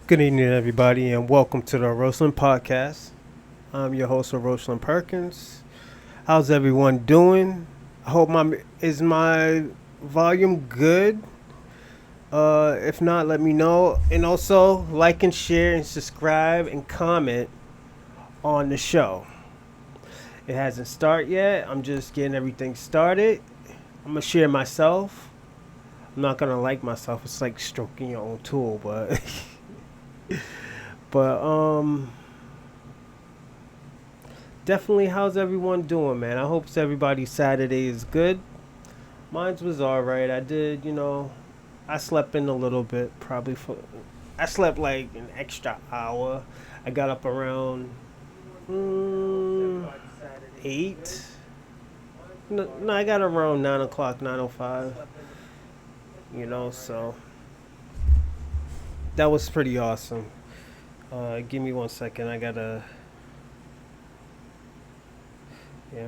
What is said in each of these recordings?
Good evening, everybody, and welcome to the Roseland Podcast. I'm your host, Roseland Perkins. How's everyone doing? I hope my volume good. If not, let me know. And also, like and share and subscribe and comment on the show. It hasn't started yet. I'm just getting everything started. I'm gonna share myself. I'm not gonna like myself. It's like stroking your own tool, but. But definitely, how's everyone doing, man? I hope everybody's Saturday is good. Mine was all right. I slept in a little bit, I slept like an extra hour. I got up around 8. No, I got around 9 o'clock, 9:05. So that was pretty awesome. Give me 1 second. I gotta. Yeah.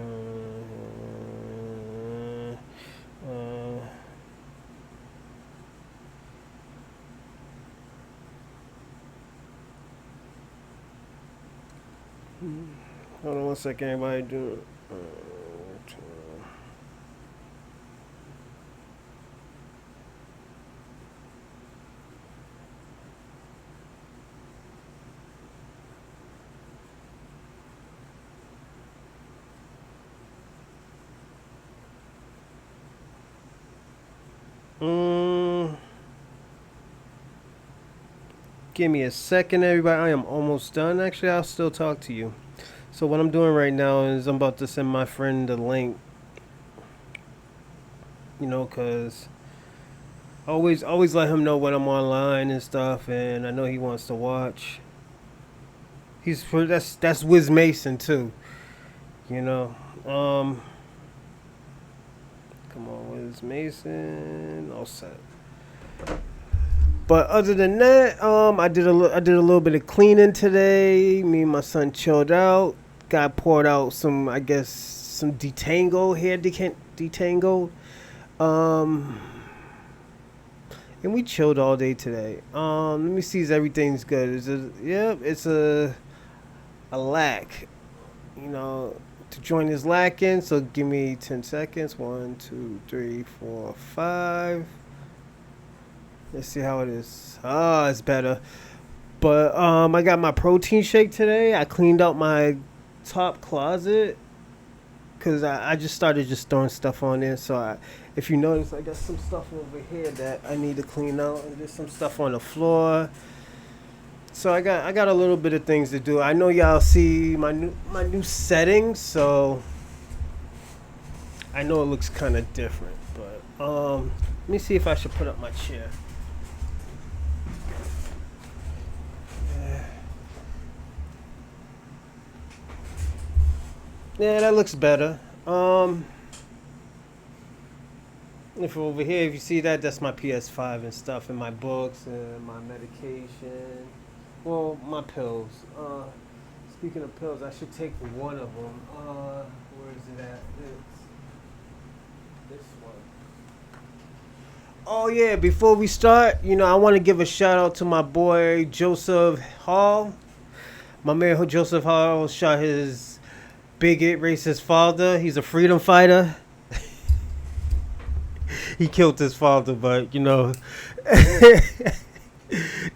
Hold on 1 second, everybody. Do. Give me a second, everybody. I am almost done. Actually, I'll still talk to you. So what I'm doing right now is I'm about to send my friend the link. Cause always let him know when I'm online and stuff, and I know he wants to watch. That's Wiz Mason too. You know. Come on, Wiz Mason. All set. But other than that, I did a little bit of cleaning today. Me and my son chilled out. Got poured out some, I guess, some detangle hair detangle. And we chilled all day today. Let me see if everything's good. It's a lack. To join this lack in. So give me 10 seconds. 1, 2, 3, 4, 5. Let's see how it is. It's better. But I got my protein shake today. I cleaned out my top closet because I just started throwing stuff on there. So if you notice, I got some stuff over here that I need to clean out, and there's some stuff on the floor. So I got a little bit of things to do. I know y'all see my new settings, so I know it looks kind of different. But let me see if I should put up my chair. Yeah, that looks better. If over here, if you see that, that's my PS5 and stuff, and my books and my medication. Well, my pills. Speaking of pills, I should take one of them. Where is it at? It's this one. Oh yeah, before we start, I want to give a shout out to my boy Joseph Hall. My man Joseph Hall shot his bigot racist father. He's a freedom fighter. He killed his father, but the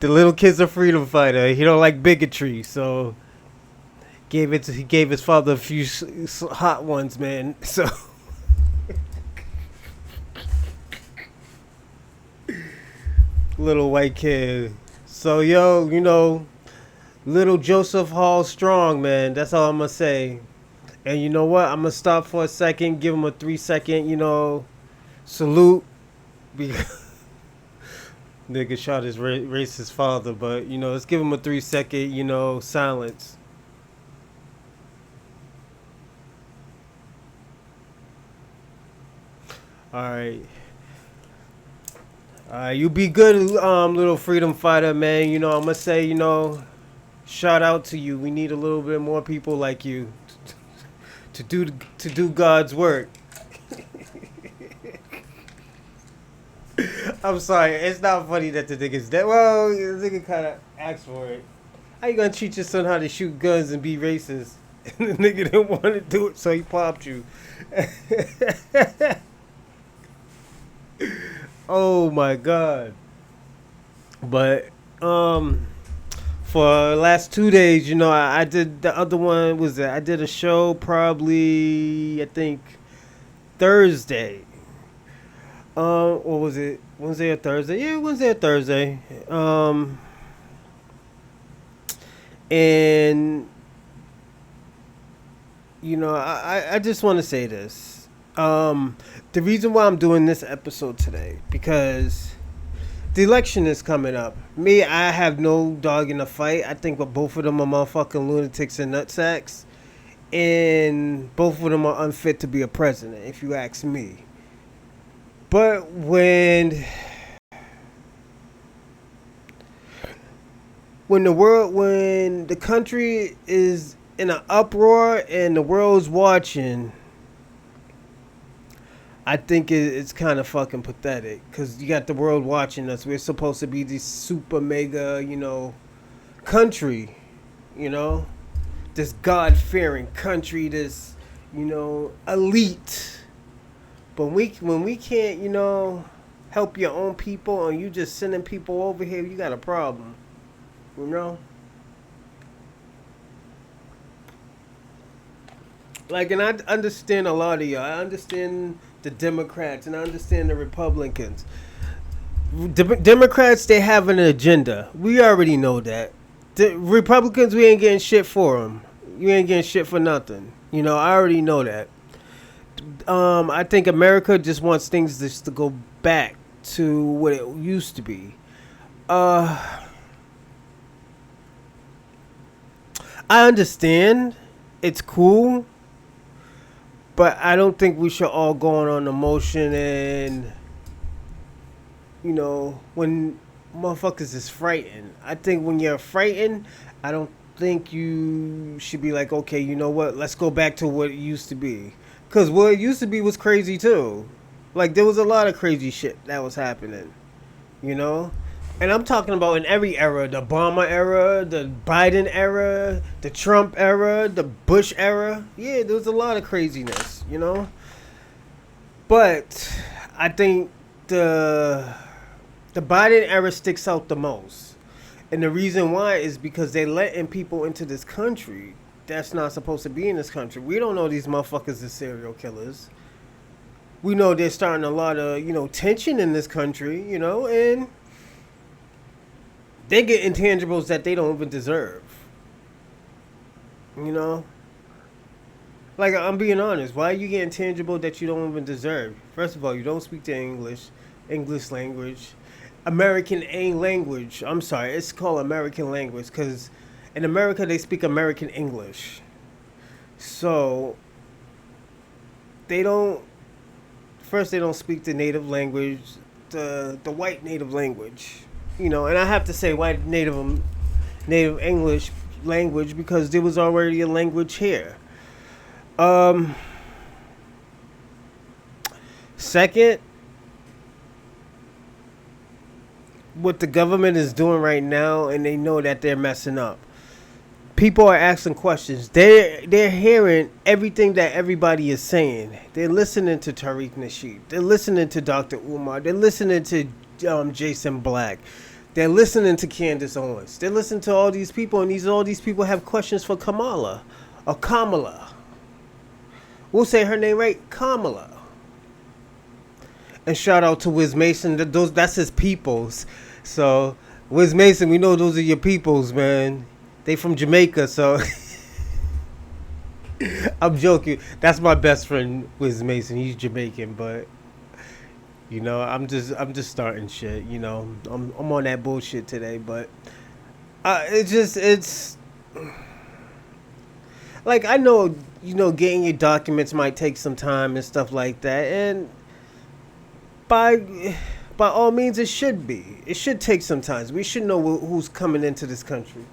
little kid's a freedom fighter. He don't like bigotry, so he gave his father a few hot ones, man. So little white kid. So little Joseph Hall strong, man. That's all I'm gonna say. And you know what? I'm going to stop for a second, give him a 3-second, salute. Nigga shot his racist father, but, let's give him a 3-second, silence. All right. You be good, little freedom fighter, man. I'm going to say, shout out to you. We need a little bit more people like you. To do God's work. I'm sorry. It's not funny that the nigga's dead. Well, the nigga kind of asked for it. How you gonna teach your son how to shoot guns and be racist? And the nigga didn't want to do it, so he popped you. Oh my god. But for the last 2 days, I did the other one was that I did a show probably I think Thursday. Or was it Wednesday or Thursday? Yeah, Wednesday or Thursday. And I just want to say this. The reason why I'm doing this episode today because the election is coming up. Me, I have no dog in the fight. I think that both of them are motherfucking lunatics and nutsacks, and both of them are unfit to be a president, if you ask me. But when the country is in an uproar and the world's watching, I think it's kind of fucking pathetic because you got the world watching us. We're supposed to be this super mega, country, this God-fearing country, this, elite. But when we can't, help your own people and you just sending people over here, you got a problem, Like, and I understand a lot of y'all. I understand the Democrats and I understand the Republicans. Democrats, they have an agenda. We already know that. The Republicans, we ain't getting shit for them. You ain't getting shit for nothing. I already know that. I think America just wants things just to go back to what it used to be. I understand. It's cool. But I don't think we should all go on emotion and, when motherfuckers is frightened. I think when you're frightened, I don't think you should be like, okay, you know what? Let's go back to what it used to be. Because what it used to be was crazy too. Like, there was a lot of crazy shit that was happening, And I'm talking about in every era, the Obama era, the Biden era, the Trump era, the Bush era. Yeah, there was a lot of craziness, But I think the Biden era sticks out the most. And the reason why is because they're letting people into this country that's not supposed to be in this country. We don't know these motherfuckers are serial killers. We know they're starting a lot of, tension in this country, and they get intangibles that they don't even deserve. Like, I'm being honest. Why are you getting tangible that you don't even deserve? First of all, you don't speak the English language. American language. I'm sorry. It's called American language because in America, they speak American English. So, they don't speak the native language, the white native language. And I have to say white native English language because there was already a language here. Second, what the government is doing right now, and they know that they're messing up. People are asking questions. They're hearing everything that everybody is saying. They're listening to Tariq Nasheed. They're listening to Dr. Umar. They're listening to Jason Black. They're listening to Candace Owens. They're listening to all these people, and all these people have questions for Kamala. Or Kamala. We'll say her name right, Kamala. And shout out to Wiz Mason. That's his peoples. So, Wiz Mason, we know those are your peoples, man. They from Jamaica, so... I'm joking. That's my best friend, Wiz Mason. He's Jamaican, but... I'm just starting shit, I'm on that bullshit today, but it's like, I know, getting your documents might take some time and stuff like that, and by all means it should take some time. We should know who's coming into this country.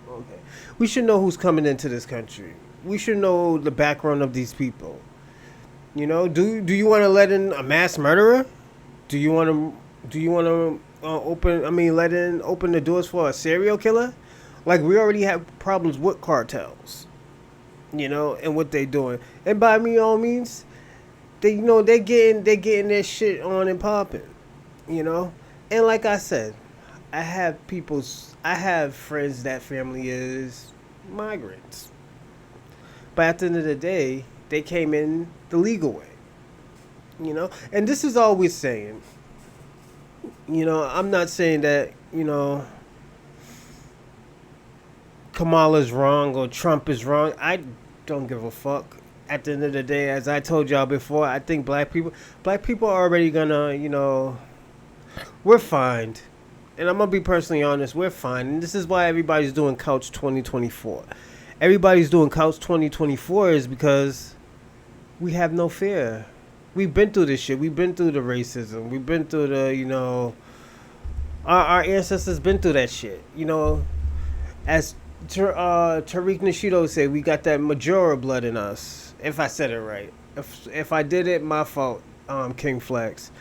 Okay. We should know who's coming into this country. We should know the background of these people. Do you want to let in a mass murderer? Do you want to Do you want to open the doors for a serial killer? Like, we already have problems with cartels, and what they doing. And by me all means, they getting their shit on and popping, you know. And like I said, I have friends that family is migrants, but at the end of the day, they came in the legal way, And this is all we're saying. I'm not saying that Kamala's wrong or Trump is wrong. I don't give a fuck. At the end of the day, as I told y'all before, I think black people are already gonna, we're fine. And I'm gonna be personally honest, we're fine. And this is why everybody's doing Couch 2024. Everybody's doing Couch 2024 is because we have no fear. We've been through this shit. We've been through the racism. We've been through our ancestors been through that shit. As Tariq Nashido said, we got that Majora blood in us. If I said it right. If I did it, my fault, King Flex.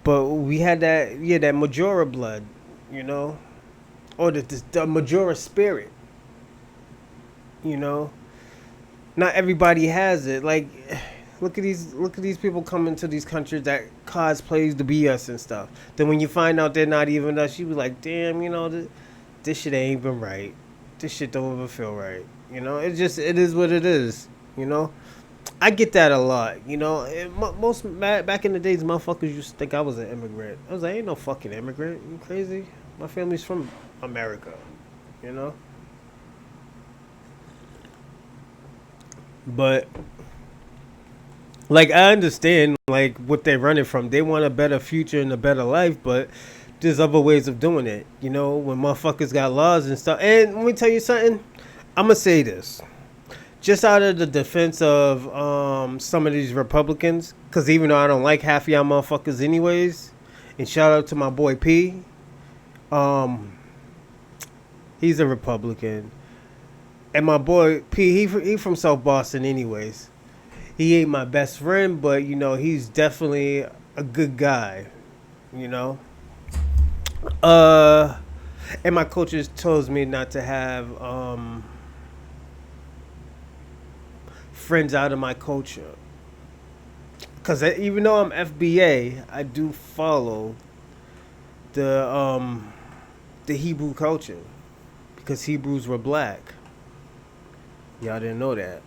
But we had that Majora blood, or the Majora spirit, Not everybody has it. Like, look at these people coming to these countries that cosplays to be us and stuff. Then when you find out they're not even us, you be like, damn, this shit ain't even right. This shit don't even feel right. It is what it is. I get that a lot. Most back in the days, motherfuckers used to think I was an immigrant. I was like, I ain't no fucking immigrant. You crazy? My family's from America. But like, I understand like what they're running from. They want a better future and a better life, but there's other ways of doing it. When motherfuckers got laws and stuff. And let me tell you something. I'm gonna say this, just out of the defense of some of these Republicans, because even though I don't like half of y'all motherfuckers anyways, and shout out to my boy P. He's a Republican, and my boy P. He from South Boston anyways. He ain't my best friend, but he's definitely a good guy. And my coaches tells me not to have friends out of my culture, because even though I'm FBA, I do follow the Hebrew culture, because Hebrews were black. Y'all didn't know that.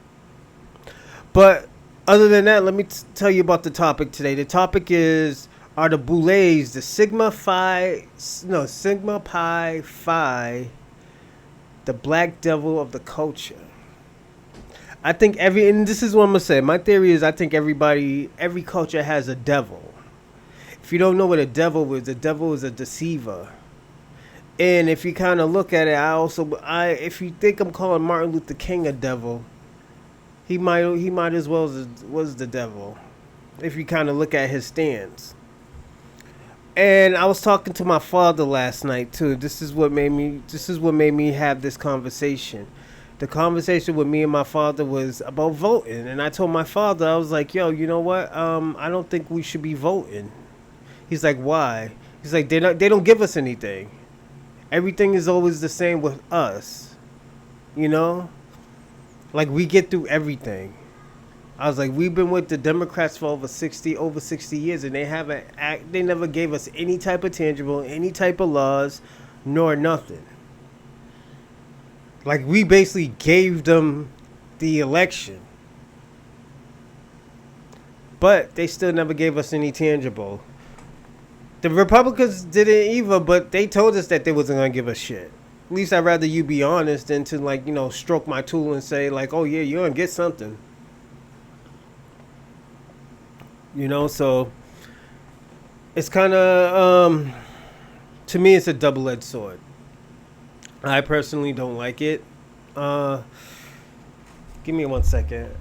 But other than that, let me tell you about the topic today. The topic are the boules, the Sigma Pi Phi, the black devil of the culture. I think and this is what I'm gonna say. My theory is I think every culture has a devil. If you don't know what a devil is a deceiver. And if you kind of look at it, if you think I'm calling Martin Luther King a devil, he might as well was the devil, if you kind of look at his stance. And I was talking to my father last night too. This is what made me have this conversation. The conversation with me and my father was about voting, and I told my father, I was like, "Yo, you know what? I don't think we should be voting." He's like, "Why?" He's like, "They don't give us anything. Everything is always the same with us, Like, we get through everything." I was like, "We've been with the Democrats for over 60 years, and they never gave us any type of tangible, any type of laws, nor nothing. Like, we basically gave them the election, but they still never gave us any tangible. The Republicans didn't either, but they told us that they wasn't gonna give us shit. At least I'd rather you be honest than to stroke my tool and say like, oh yeah, you're gonna get something. So it's kind of to me, it's a double-edged sword. I personally don't like it. Give me 1 second.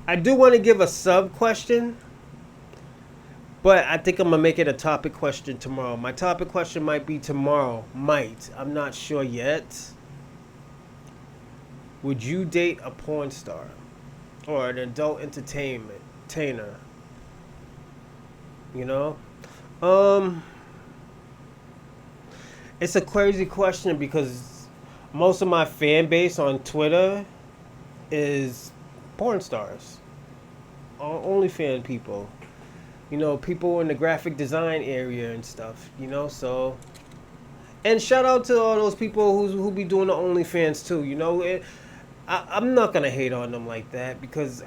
I do want to give a sub question, but I think I'm going to make it a topic question tomorrow. My topic question might be tomorrow. I'm not sure yet. Would you date a porn star? or an adult entertainer. You know, um, it's a crazy question because most of my fan base on Twitter is porn stars, only fan people. You know, people in the graphic design area and stuff. You know, so and shout out to all those people who be doing the OnlyFans too. You know, I'm not gonna hate on them like that because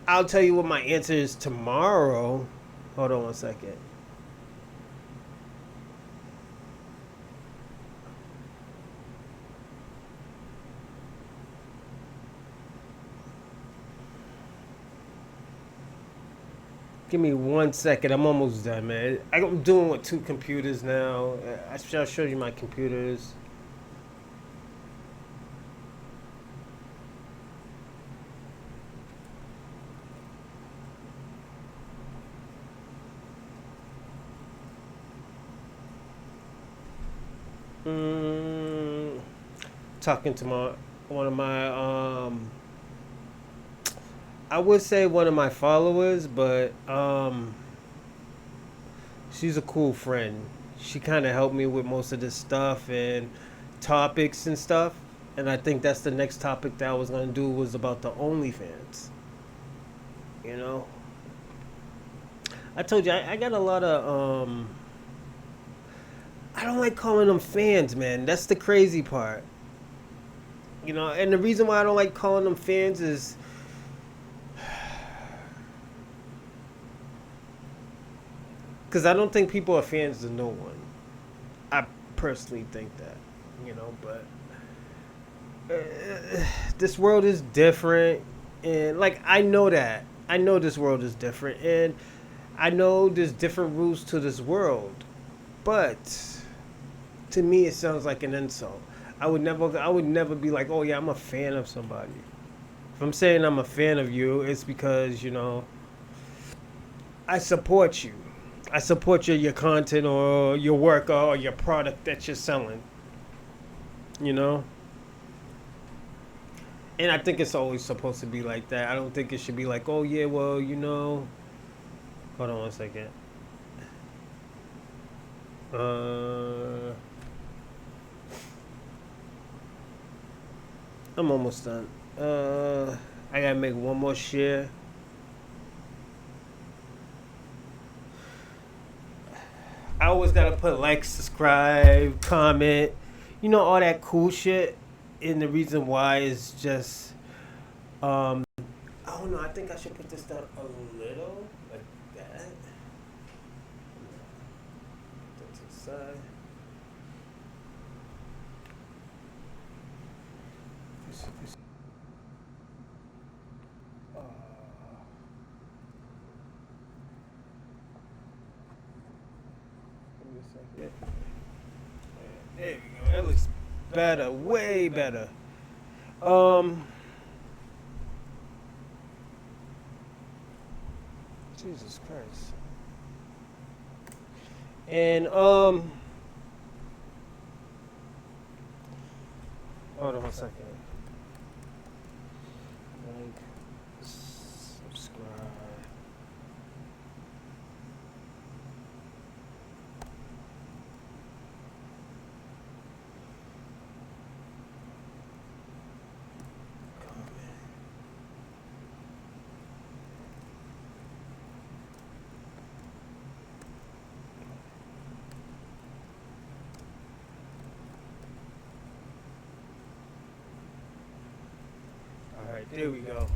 I'll tell you what my answer is tomorrow. Hold on one second. Give me 1 second. I'm almost done, man. I'm doing with two computers now. I'll show you my computers. Mm, talking to my one of my I would say one of my followers, but she's a cool friend. She kind of helped me with most of this stuff and topics and stuff. And I think that's the next topic that I was gonna do was about the OnlyFans. You know, I told you I got a lot of I don't like calling them fans, man. That's the crazy part. You know, and the reason why I don't like calling them fans is because I don't think people are fans of no one. I personally think that, you know, but this world is different, and like I know that I know this world is different, and I know there's different rules to this world, but to me it sounds like an insult. I would never be like, oh yeah, I'm a fan of somebody. If I'm saying I'm a fan of you, it's because you know I support you. I support your content or your work or your product that you're selling. You know, and I think it's always supposed to be like that. I don't think it should be like, oh yeah, well you know. Hold on one second. Uh, I'm almost done. I gotta make one more share. I always gotta put like, subscribe, comment, you know, all that cool shit. And the reason why is just, um, I don't know. I think I should put this down a little like that. Put to the side. Uh, give me a second. There we go. That looks better, way better. Um, Jesus Christ. And hold on a second. Like, subscribe. All right, there we go.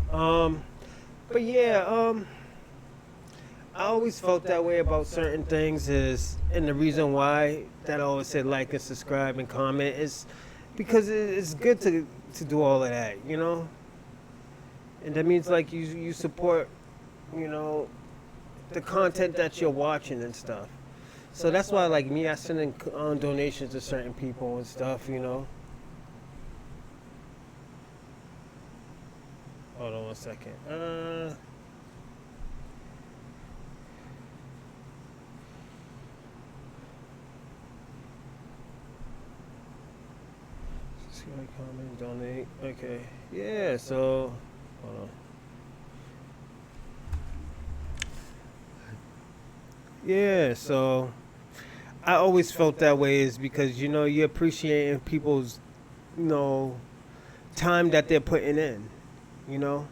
But yeah, I always felt that way about certain things is, and the reason why that I always said like and subscribe and comment is because it's good to do all of that, you know, and that means like you support, you know, the content that you're watching and stuff. So that's why like me, I send in donations to certain people and stuff, you know. Hold on one second. See, like, comment, donate. Okay. Yeah. So Hold on. Yeah, so I always felt that way is because you're appreciating people's you know time that they're putting in, you know.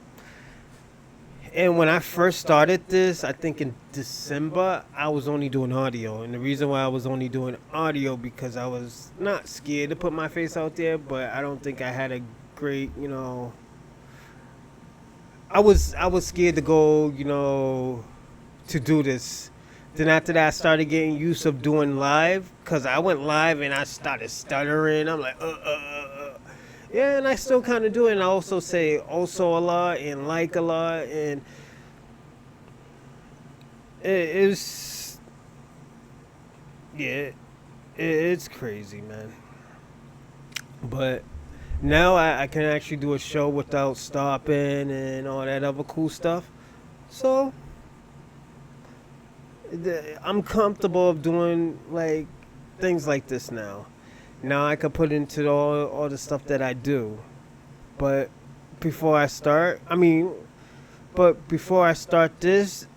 And when I first started this, I think in December, I was only doing audio. And the reason why I was only doing audio because I was not scared to put my face out there, but I don't think I had a great, I was scared to go, to do this. Then after that, I started getting used of doing live because I went live and I started stuttering. I'm like, yeah, and I still kind of do it. And I also say also a lot and like a lot, and it's yeah, it's crazy, man. But now I can actually do a show without stopping and all that other cool stuff. So I'm comfortable of doing like things like this now. Now I can put into all the stuff that I do. But before I start, before I start this,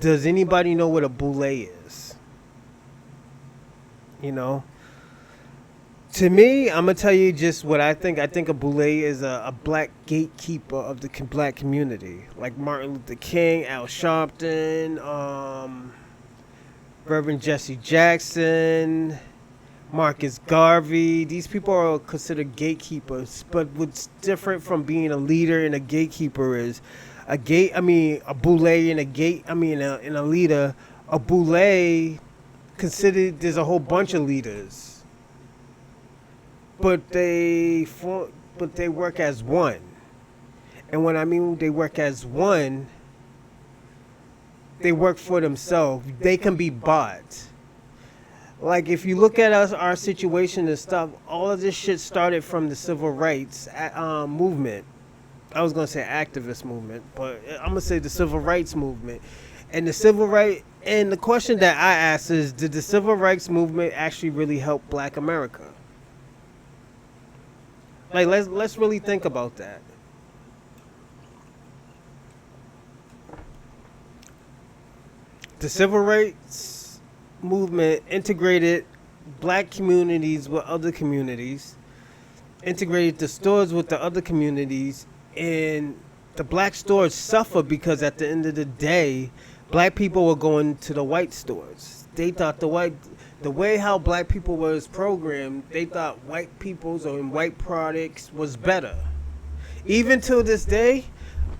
does anybody know what a boule is? You know, to me, I'm gonna tell you just what I think. I think a boule is a black gatekeeper of the black community, like Martin Luther King, Al Sharpton, Reverend Jesse Jackson, Marcus Garvey. These people are considered gatekeepers. But what's different from being a leader and a gatekeeper is a boule and a gate. And a leader. A boule considered. There's a whole bunch of leaders, but they work as one. And when I mean they work as one, they work for themselves. They can be bought. Like if you look at our situation and stuff, all of this shit started from the civil rights movement. I was gonna say activist movement, but I'm gonna say the civil rights movement. And the question that I ask is, did the civil rights movement actually really help Black America? Like let's really think about that. The civil rights movement integrated black communities with other communities, integrated the stores with the other communities, and the black stores suffer because at the end of the day, black people were going to the white stores. They thought the way how black people was programmed, they thought white people's or white products was better. Even to this day,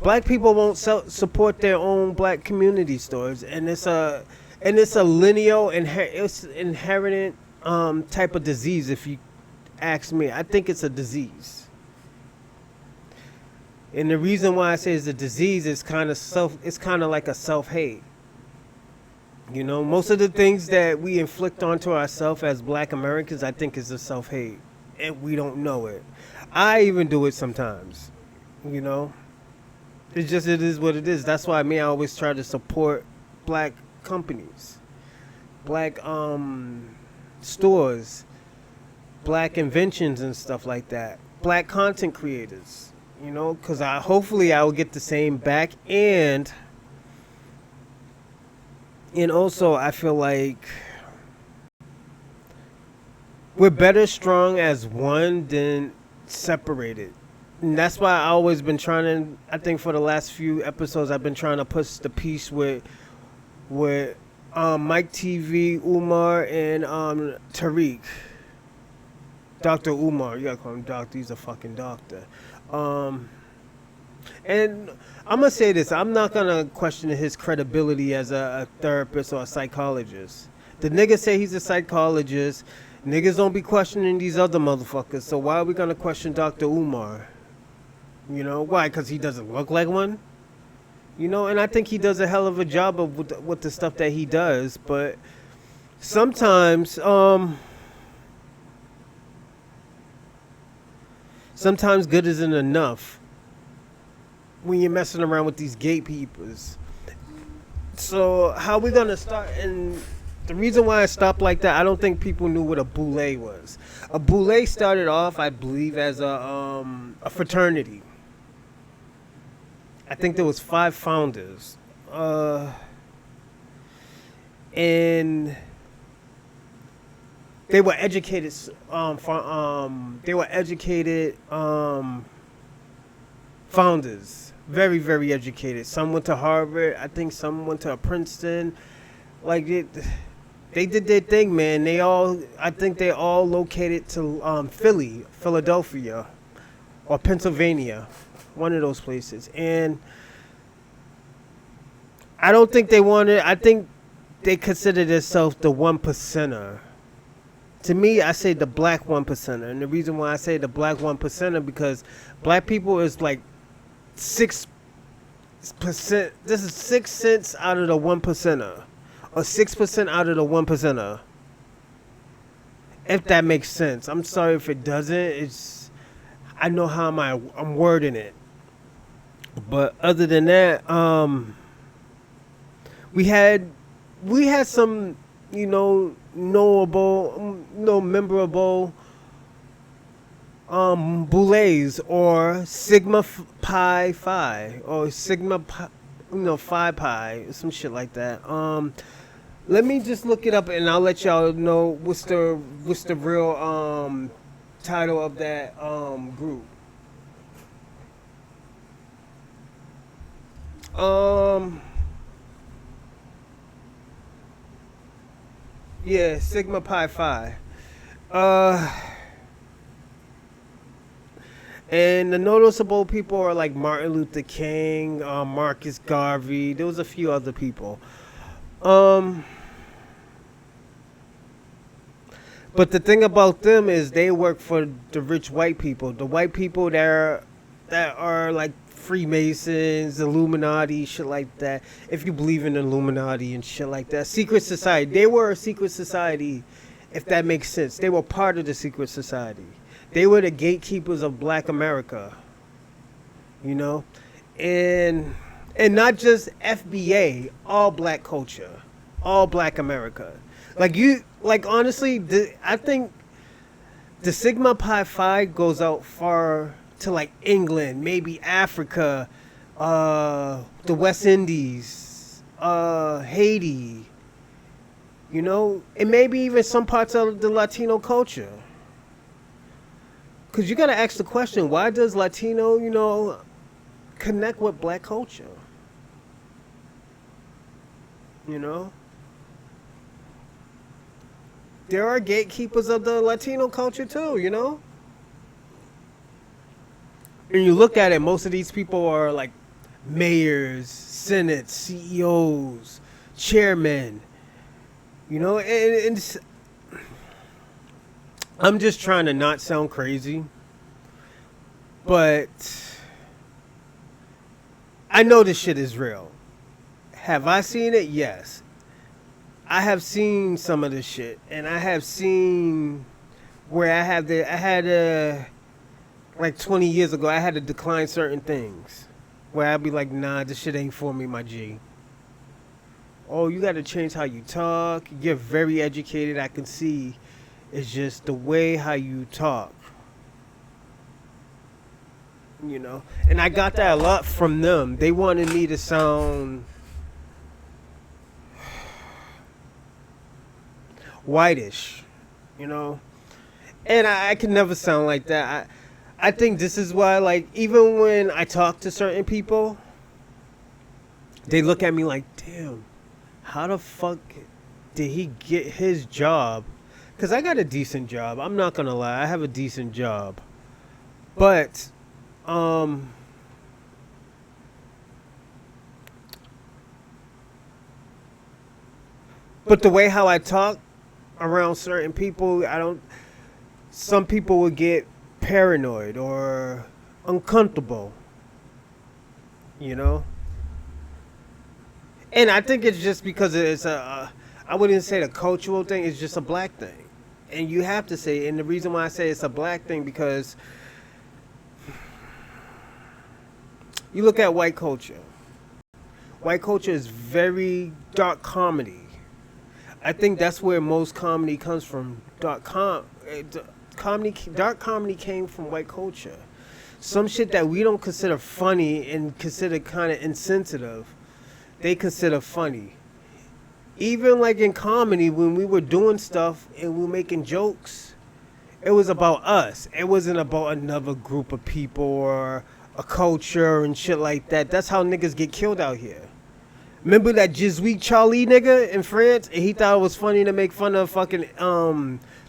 black people won't support their own black community stores, and it's a lineal it's inherent type of disease. If you ask me, I think it's a disease, and the reason why I say it's a disease is it's kind of like a self hate. Most of the things that we inflict onto ourselves as Black Americans, I think, is a self hate, and we don't know it. I even do it sometimes. It is what it is. That's why I always try to support black companies, black stores, black inventions and stuff like that, black content creators, because hopefully I will get the same back, and also I feel like we're better strong as one than separated. And that's why I always been trying to. I think for the last few episodes, I've been trying to push the piece with Mike TV, Umar, and Tariq. Dr. Umar, you gotta call him doctor. He's a fucking doctor. And I'm gonna say this: I'm not gonna question his credibility as a therapist or a psychologist. The nigga say he's a psychologist. Niggas don't be questioning these other motherfuckers. So why are we gonna question Dr. Umar? Why? Because he doesn't look like one? And I think he does a hell of a job of with the stuff that he does. But sometimes good isn't enough when you're messing around with these gatekeepers. So how we going to start? And the reason why I stopped like that, I don't think people knew what a boule was. A boule started off, I believe, as a fraternity. I think there was 5 founders. And they were educated they were educated founders, very very educated. Some went to Harvard, I think some went to Princeton. Like they did their thing, man. I think they all located to Philadelphia or Pennsylvania, one of those places. And I don't think they wanted, I think they consider themselves the 1%er. To me, I say the black 1%er. And the reason why I say the black 1%er, because black people is like 6%. This is 6 cents out of the 1%er. Or 6% out of the 1%er. If that makes sense. I'm sorry if it doesn't. I know how I'm wording it. But other than that, we had some, knowable, memorable boules or Sigma Pi Phi or Sigma Pi, Phi Pi, some shit like that. Let me just look it up and I'll let y'all know what's the real title of that group. Yeah, Sigma Pi Phi. And the noticeable people are like Martin Luther King, Marcus Garvey. There was a few other people. But the thing about them is they work for the rich white people. The white people that are like Freemasons, Illuminati, shit like that. If you believe in Illuminati and shit like that. Secret society. They were a secret society, if that makes sense. They were part of the secret society. They were the gatekeepers of black America. And not just FBA, all black culture, all black America. Honestly, I think the Sigma Pi Phi goes out far to like England, maybe Africa, the West Indies, Haiti, and maybe even some parts of the Latino culture. Because you got to ask the question, why does Latino, connect with black culture? There are gatekeepers of the Latino culture too, And you look at it, most of these people are like mayors, senate, CEOs, chairmen, and I'm just trying to not sound crazy, but I know this shit is real. Have I seen it? Yes. I have seen some of this shit, and I have seen where I had like 20 years ago, I had to decline certain things where I'd be like, nah, this shit ain't for me, my G. Oh, you got to change how you talk. You're very educated, I can see. It's just the way how you talk. And I got that a lot from them. They wanted me to sound whitish, and I can never sound like that. I think this is why, like, even when I talk to certain people, they look at me like, damn, how the fuck did he get his job? Because I got a decent job. I'm not going to lie. I have a decent job. But, the way how I talk around certain people, some people would get paranoid or uncomfortable, And I think it's just because it's I wouldn't say the cultural thing, it's just a black thing. And you have to say, and the reason why I say it's a black thing, because you look at white culture. White culture is very dark comedy. I think that's where most comedy comes from. Dark comedy came from white culture. some shit that we don't consider funny and consider kind of insensitive, they consider funny. Even like in comedy, when we were doing stuff and we were making jokes, it was about us. It wasn't about another group of people or a culture and shit like that. That's how niggas get killed out here. Remember that Jesuit Charlie nigga in France? And he thought it was funny to make fun of fucking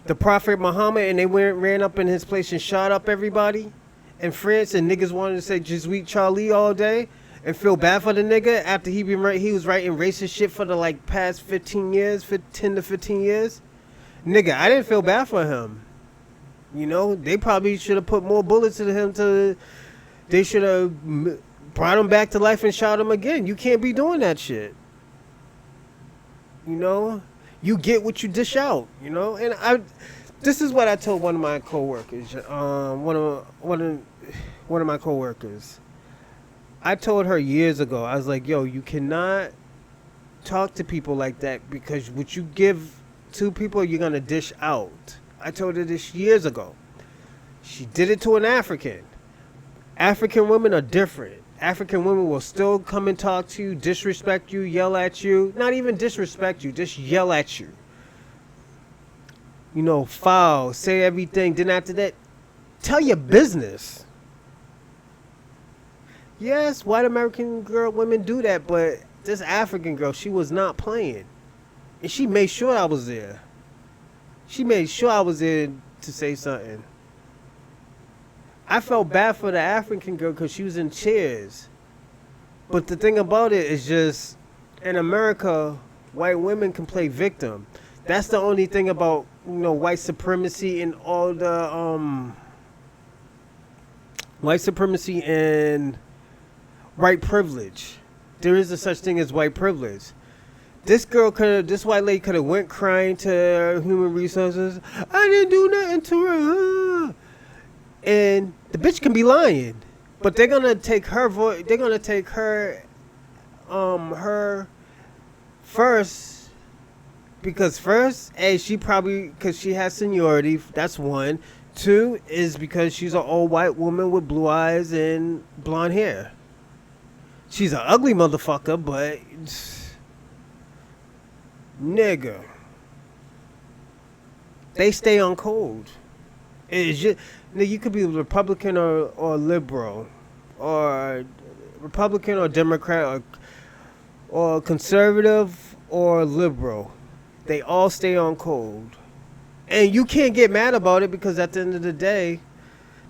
the Prophet Muhammad, and they ran up in his place and shot up everybody in France, and niggas wanted to say Jesuit Charlie all day and feel bad for the nigga after he was writing racist shit for the like past 10 to 15 years. Nigga, I didn't feel bad for him. You know, they probably should have put more bullets in him. They should have brought him back to life and shot him again. You can't be doing that shit. You know, you get what you dish out. You know, and this is what I told one of my coworkers. One of my coworkers. I told her years ago. I was like, "Yo, you cannot talk to people like that because what you give to people, you're gonna dish out." I told her this years ago. She did it to an African. African women are different. African women will still come and talk to you, disrespect you, yell at you. Not even disrespect you, just yell at you. You know, foul, say everything. Then after that, tell your business. Yes, white American women do that, but this African girl, she was not playing. And she made sure I was there. She made sure I was there to say something. I felt bad for the African girl because she was in chairs. But the thing about it is just, in America, white women can play victim. That's the only thing about, you know, white supremacy and all the, white supremacy and white privilege. There is a such thing as white privilege. This white lady could have went crying to human resources. I didn't do nothing to her. And the bitch can be lying, but they're gonna take her voice. They're gonna take her first, because she probably, because she has seniority. That's one. Two is because she's an old white woman with blue eyes and blonde hair. She's an ugly motherfucker, but nigga, they stay on code. It's just, you could be Republican or liberal, or Republican or Democrat, or conservative or liberal. They all stay on code. And you can't get mad about it because at the end of the day,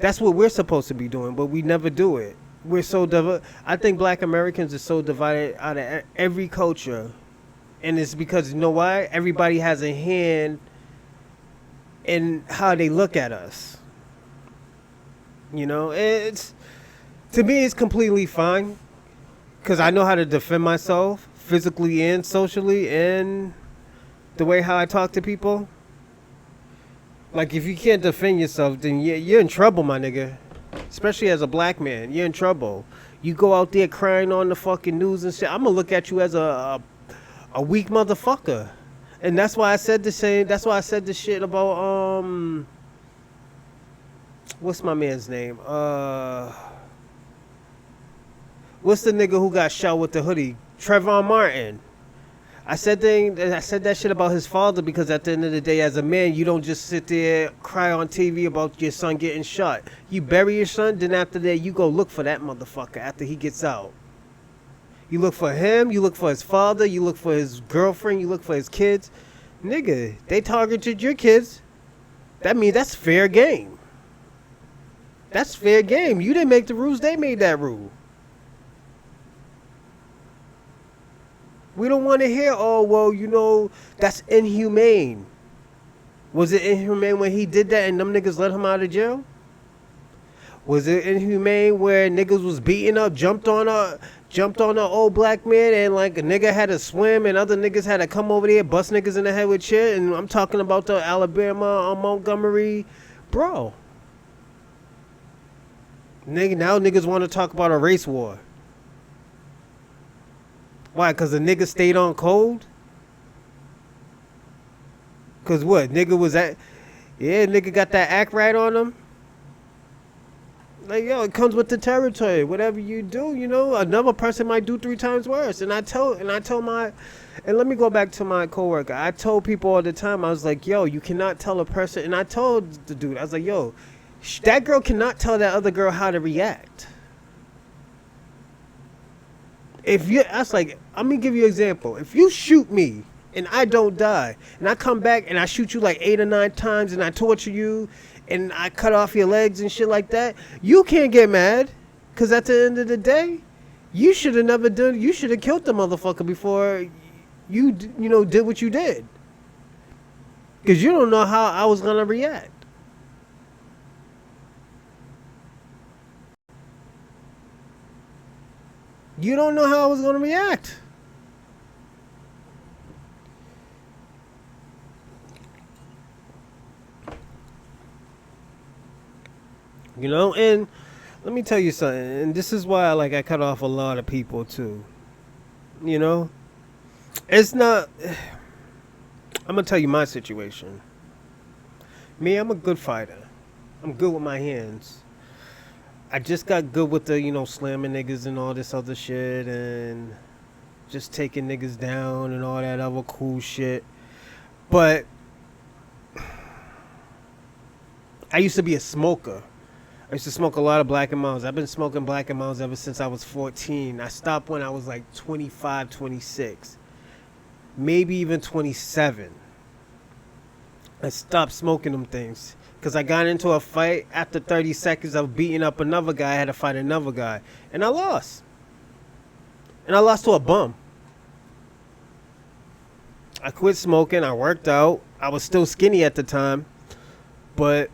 that's what we're supposed to be doing, but we never do it. We're so I think black Americans are so divided out of every culture. And it's because, you know why? Everybody has a hand in how they look at us. You know, to me, it's completely fine because I know how to defend myself physically and socially and the way how I talk to people. Like, if you can't defend yourself, then you're in trouble, my nigga. Especially as a black man, you're in trouble. You go out there crying on the fucking news and shit, I'm gonna look at you as a weak motherfucker. And that's why I said the same. That's why I said the shit about what's my man's name? What's the nigga who got shot with the hoodie? Trayvon Martin. I said that shit about his father because at the end of the day, as a man, you don't just sit there cry on TV about your son getting shot. You bury your son, then after that, you go look for that motherfucker after he gets out. You look for him, you look for his father, you look for his girlfriend, you look for his kids. Nigga, they targeted your kids. That means that's fair game. That's fair game. You didn't make the rules, they made that rule. We don't want to hear, oh, well, you know, that's inhumane. Was it inhumane when he did that and them niggas let him out of jail? Was it inhumane where niggas was beating up, jumped on an old black man and like a nigga had to swim and other niggas had to come over there, bust niggas in the head with shit? And I'm talking about the Alabama, Montgomery, bro. Now niggas want to talk about a race war. Why? Because the nigga stayed on code? Because what? Nigga was at... Yeah, nigga got that act right on him? Like, yo, it comes with the territory. Whatever you do, another person might do 3 times worse. And let me go back to my coworker. I told people all the time, I was like, yo, you cannot tell a person. And I told the dude, I was like, yo, that girl cannot tell that other girl how to react. I was like, I'm gonna give you an example. If you shoot me and I don't die, and I come back and I shoot you like 8 or 9 times, and I torture you, and I cut off your legs and shit like that, you can't get mad, cause at the end of the day, you should have never done. You should have killed the motherfucker before you did what you did, cause you don't know how I was gonna react. You don't know how I was gonna react. And let me tell you something, and this is why I cut off a lot of people too. It's not. I'm gonna tell you my situation. Me, I'm a good fighter. I'm good with my hands. I just got good with the slamming niggas and all this other shit, and just taking niggas down and all that other cool shit. But I used to be a smoker. I used to smoke a lot of Black and Milds. I've been smoking Black and Milds ever since I was 14. I stopped when I was like 25, 26. Maybe even 27. I stopped smoking them things. Because I got into a fight. After 30 seconds of beating up another guy, I had to fight another guy. And I lost. And I lost to a bum. I quit smoking. I worked out. I was still skinny at the time. But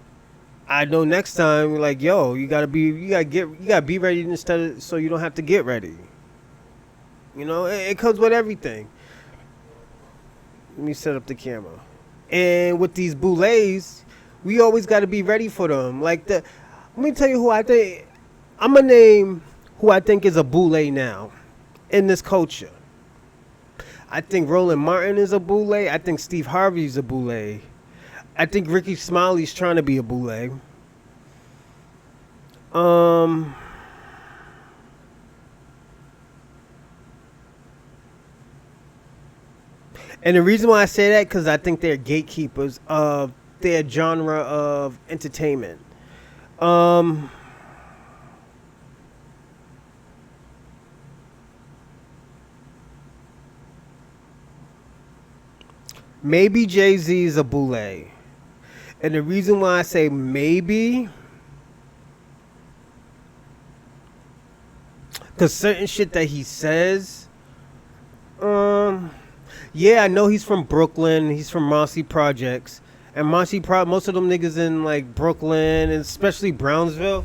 I know next time, like, yo, you gotta be ready instead of, so you don't have to get ready. It comes with everything. Let me set up the camera. And with these boules, we always got to be ready for them. Let me tell you who I think. I'm gonna name who I think is a boule now in this culture. I think Roland Martin is a boule. I think Steve Harvey's a boule. I think Ricky Smiley's trying to be a boule. And the reason why I say that, because I think they're gatekeepers of their genre of entertainment. Maybe Jay-Z is a boule. And the reason why I say maybe, because certain shit that he says, yeah, I know he's from Brooklyn. He's from Marcy Projects. And most of them niggas in like Brooklyn and especially Brownsville,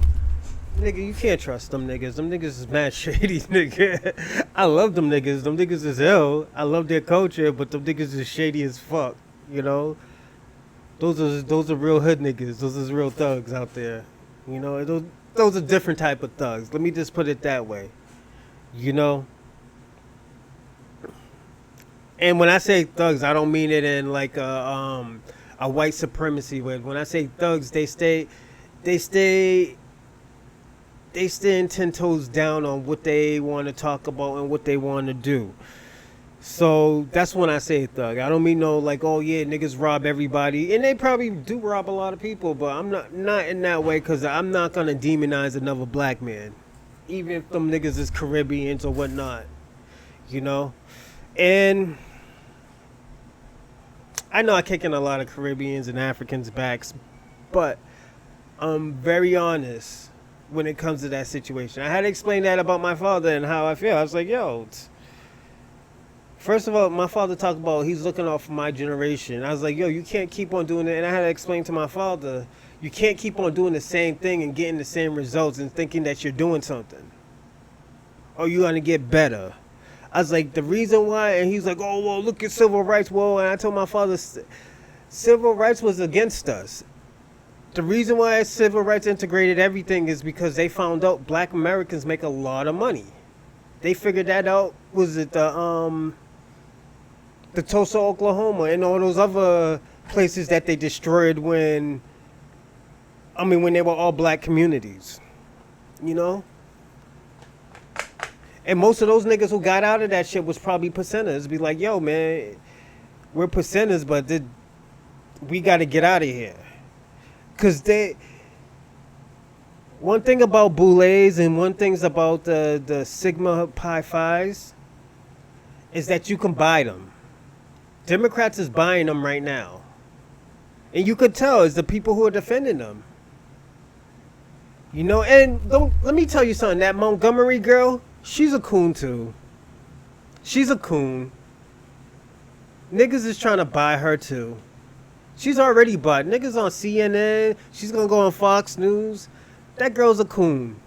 nigga, you can't trust them niggas. Them niggas is mad shady, nigga. I love them niggas. Them niggas is ill. I love their culture, but them niggas is shady as fuck. Those are real hood niggas. Those is real thugs out there. Those are different type of thugs. Let me just put it that way. And when I say thugs, I don't mean it in like a white supremacy way. When I say thugs, they stay 10 toes down on what they want to talk about and what they want to do. So that's when I say thug. I don't mean no like, oh yeah, niggas rob everybody, and they probably do rob a lot of people, but I'm not in that way, because I'm not gonna demonize another black man, even if them niggas is Caribbeans or whatnot, And I know I'm kicking a lot of Caribbeans and Africans' backs, but I'm very honest when it comes to that situation. I had to explain that about my father and how I feel. I was like, yo, first of all, my father talked about he's looking out for my generation. I was like, yo, you can't keep on doing it. And I had to explain to my father, you can't keep on doing the same thing and getting the same results and thinking that you're doing something, or you're going to get better. I was like, the reason why, and he's like, oh, well, look at civil rights. Well, and I told my father, civil rights was against us. The reason why civil rights integrated everything is because they found out black Americans make a lot of money. They figured that out. Was it the Tulsa, Oklahoma, and all those other places that they destroyed when they were all black communities. You know? And most of those niggas who got out of that shit was probably percenters. Be like, yo, man, we're percenters, but we got to get out of here. Because one thing about boules and one thing about the Sigma Pi Phis is that you can buy them. Democrats is buying them right now. And you could tell it's the people who are defending them. You know, and let me tell you something. That Montgomery girl, she's a coon too. She's a coon. Niggas is trying to buy her too. She's already bought. Niggas on CNN. She's gonna go on Fox News. That girl's a coon.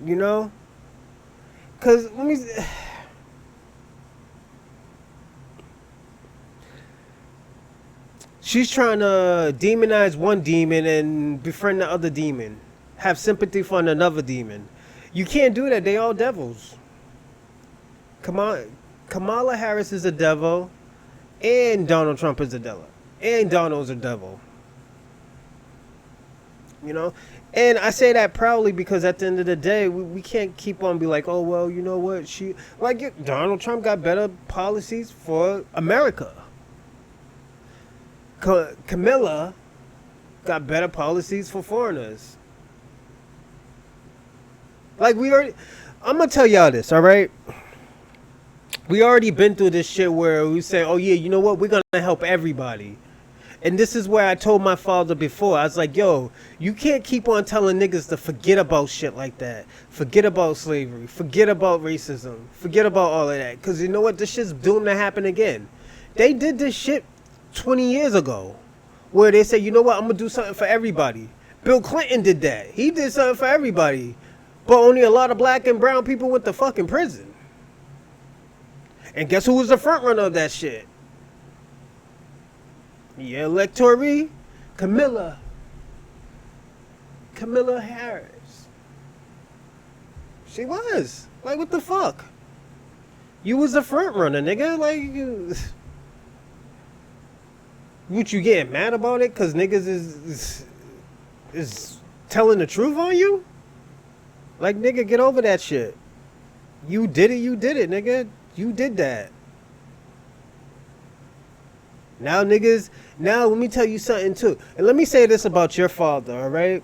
You know? Cause let me. She's trying to demonize one demon and befriend the other demon. Have sympathy for another demon. You can't do that. They all devils. Kamala Harris is a devil. And Donald Trump is a devil. And Donald's a devil. You know? And I say that proudly because at the end of the day, we can't keep on be like, oh, well, you know what? Donald Trump got better policies for America. Camilla got better policies for foreigners. I'm gonna tell y'all this, all right? We already been through this shit where we say, oh yeah, you know what? We're gonna help everybody. And this is where I told my father before. I was like, yo, you can't keep on telling niggas to forget about shit like that. Forget about slavery. Forget about racism. Forget about all of that. Because you know what? This shit's doomed to happen again. They did this shit 20 years ago, where they said, you know what, I'm gonna do something for everybody. Bill Clinton did that. He did something for everybody, but only a lot of black and brown people went to fucking prison. And guess who was the front runner of that shit? Yeah, electoree, Kamala Harris. She was like, what the fuck? You was the front runner, nigga. Like. What, you getting mad about it because niggas is telling the truth on you? Like, nigga, get over that shit. You did it, nigga. You did that. Now, niggas, let me tell you something, too. And let me say this about your father, all right?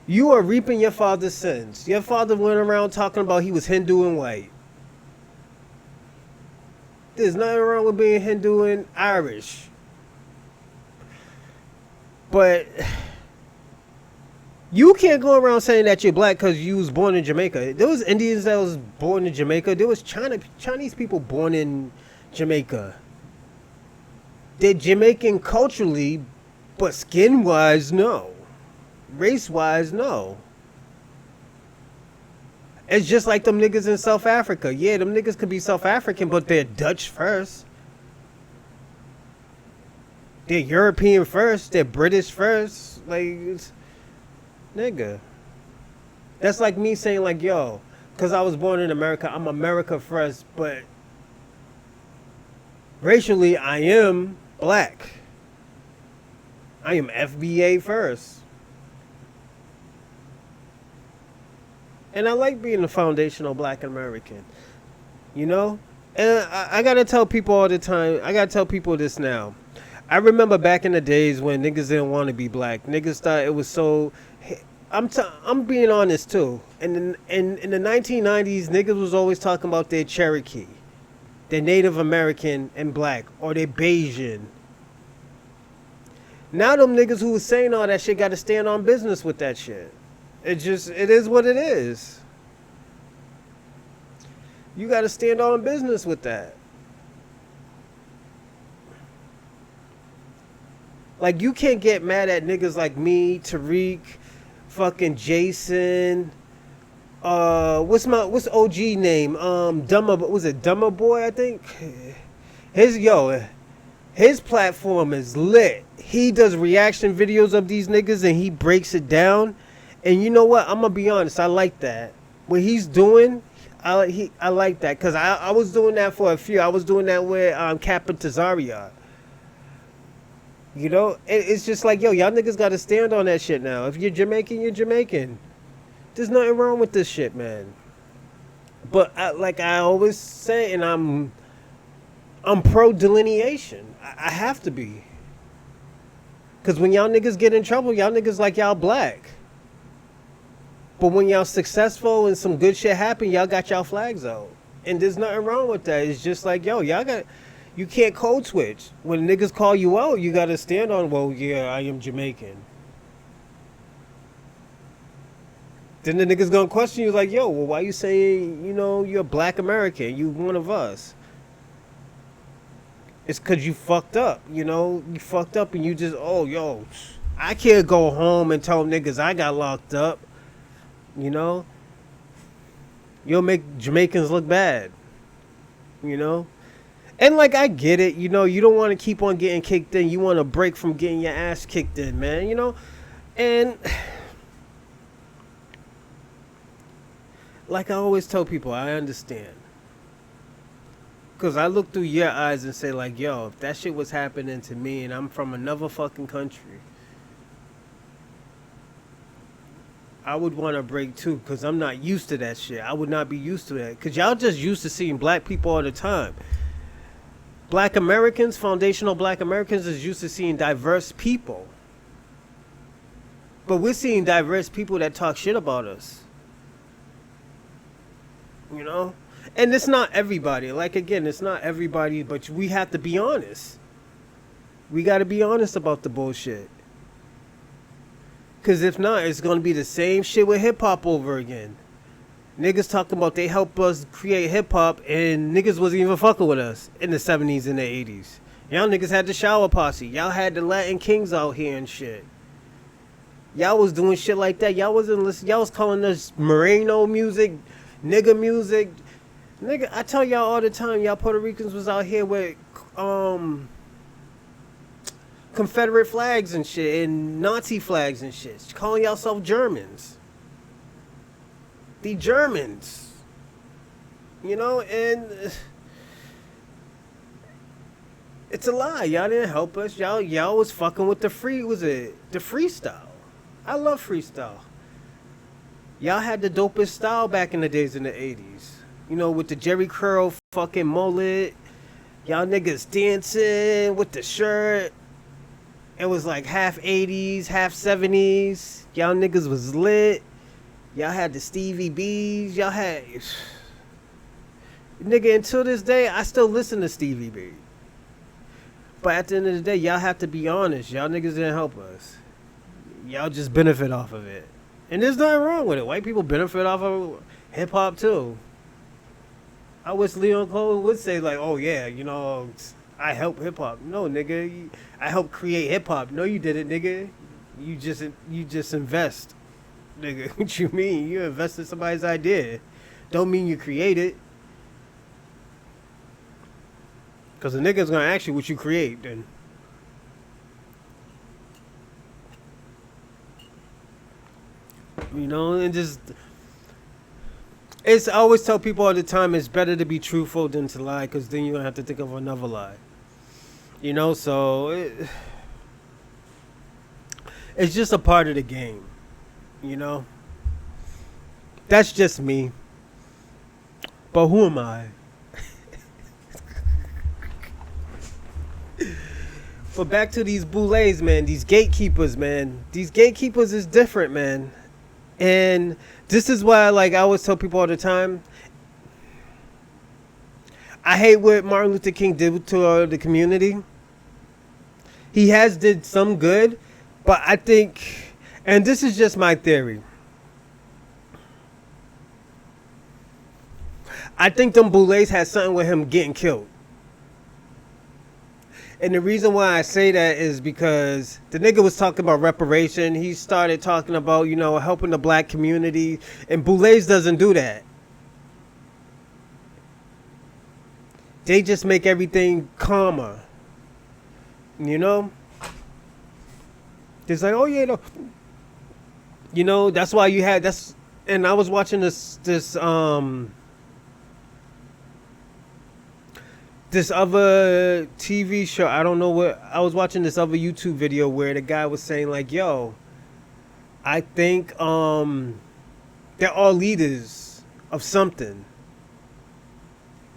You are reaping your father's sins. Your father went around talking about he was Hindu and white. There's nothing wrong with being Hindu and Irish. But you can't go around saying that you're black because you was born in Jamaica. There was Indians that was born in Jamaica. There was Chinese people born in Jamaica. They're Jamaican culturally, but skin-wise, no. Race-wise, no. It's just like them niggas in South Africa. Yeah, them niggas could be South African, but they're Dutch first. They're European first. They're British first. Like, nigga. That's like me saying, like, yo, because I was born in America, I'm America first, but racially, I am black. I am FBA first. And I like being a foundational black American, you know? And I got to tell people all the time, I got to tell people this now. I remember back in the days when niggas didn't want to be black. Niggas thought it was so... I'm being honest, too. In the 1990s, niggas was always talking about their Cherokee, their Native American and black, or their Bayesian. Now them niggas who was saying all that shit got to stand on business with that shit. It is what it is. You got to stand on business with that. Like, you can't get mad at niggas like me, Tariq, fucking Jason. What's OG name? Was it Dumber Boy, I think? His platform is lit. He does reaction videos of these niggas and he breaks it down. And you know what? I'm gonna be honest. I like that. What he's doing, I like that because I was doing that for a few. I was doing that with Captain Tazaria. It's just like, yo, y'all niggas got to stand on that shit now. If you're Jamaican, you're Jamaican. There's nothing wrong with this shit, man. But like I always say, and I'm pro delineation. I have to be. Cause when y'all niggas get in trouble, y'all niggas like y'all black. But when y'all successful and some good shit happen, y'all got y'all flags out. And there's nothing wrong with that. It's just like, yo, you can't code switch. When niggas call you out, you gotta stand on, well, yeah, I am Jamaican. Then the niggas gonna question you like, yo, well, why you saying, you're black American? You one of us. It's cause you fucked up, You fucked up and you just, oh, yo, I can't go home and tell niggas I got locked up. You'll make Jamaicans look bad. And like I get it, you don't want to keep on getting kicked in. You want to break from getting your ass kicked in, man. And like I always tell people, I understand. Because I look through your eyes and say like, yo, if that shit was happening to me and I'm from another fucking country, I would want to break too, because I'm not used to that shit. I would not be used to that. Because y'all just used to seeing black people all the time. Black Americans, foundational black Americans, is used to seeing diverse people. But we're seeing diverse people that talk shit about us. And it's not everybody. Like, again, it's not everybody, but we have to be honest. We got to be honest about the bullshit. Because if not, it's going to be the same shit with hip-hop over again. Niggas talking about they helped us create hip-hop, and niggas wasn't even fucking with us in the 70s and the 80s. Y'all niggas had the shower posse. Y'all had the Latin Kings out here and shit. Y'all was doing shit like that. Y'all wasn't listening. Y'all was calling us Moreno music, nigga music. Nigga, I tell y'all all the time, y'all Puerto Ricans was out here with Confederate flags and shit and Nazi flags and shit. Calling yourself Germans. The Germans. And it's a lie. Y'all didn't help us. Y'all was fucking with the freestyle. I love freestyle. Y'all had the dopest style back in the days in the 80s. With the Jerry Curl fucking mullet. Y'all niggas dancing with the shirt. It was like half 80s, half 70s. Y'all niggas was lit. Y'all had the Stevie B's. Y'all had... Nigga, until this day, I still listen to Stevie B. But at the end of the day, y'all have to be honest. Y'all niggas didn't help us. Y'all just benefit off of it. And there's nothing wrong with it. White people benefit off of hip-hop, too. I wish Leon Cole would say, like, oh, yeah, I help hip-hop. No, nigga. I helped create hip-hop. No, you didn't, nigga. You just invest. Nigga, what you mean? You invest in somebody's idea. Don't mean you create it. Because the nigga's going to ask you what you create, then. And just... I always tell people all the time, it's better to be truthful than to lie, because then you're going to have to think of another lie. So... It's just a part of the game. That's just me. But who am I? But back to these boules, man. These gatekeepers, man. These gatekeepers is different, man. And this is why, like, I always tell people all the time, I hate what Martin Luther King did to the community. He has did some good, but I think, and this is just my theory, I think them boules had something with him getting killed. And the reason why I say that is because the nigga was talking about reparation. He started talking about, helping the black community. And Boulez doesn't do that. They just make everything calmer. It's like, oh yeah, no. That's why you had, and I was watching this this other TV show. I don't know what I was watching this other YouTube video where the guy was saying like, "Yo, I think they're all leaders of something."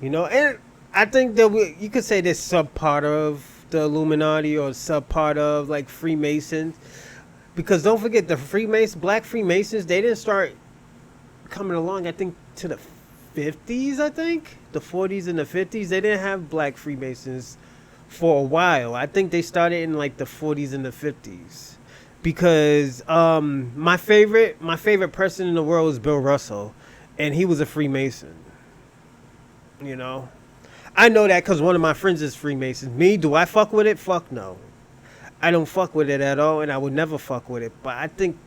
You know, and I think that you could say they're sub part of the Illuminati or sub part of like Freemasons, because don't forget the Black Freemasons, they didn't start coming along. I think to the 50s. I think the 40s and the 50s. They didn't have Black Freemasons for a while. I think they started in like the 40s and the 50s. Because my favorite person in the world is Bill Russell, and he was a Freemason. You know, I know that because one of my friends is Freemason. Me, do I fuck with it? Fuck no, I don't fuck with it at all, and I would never fuck with it. But I think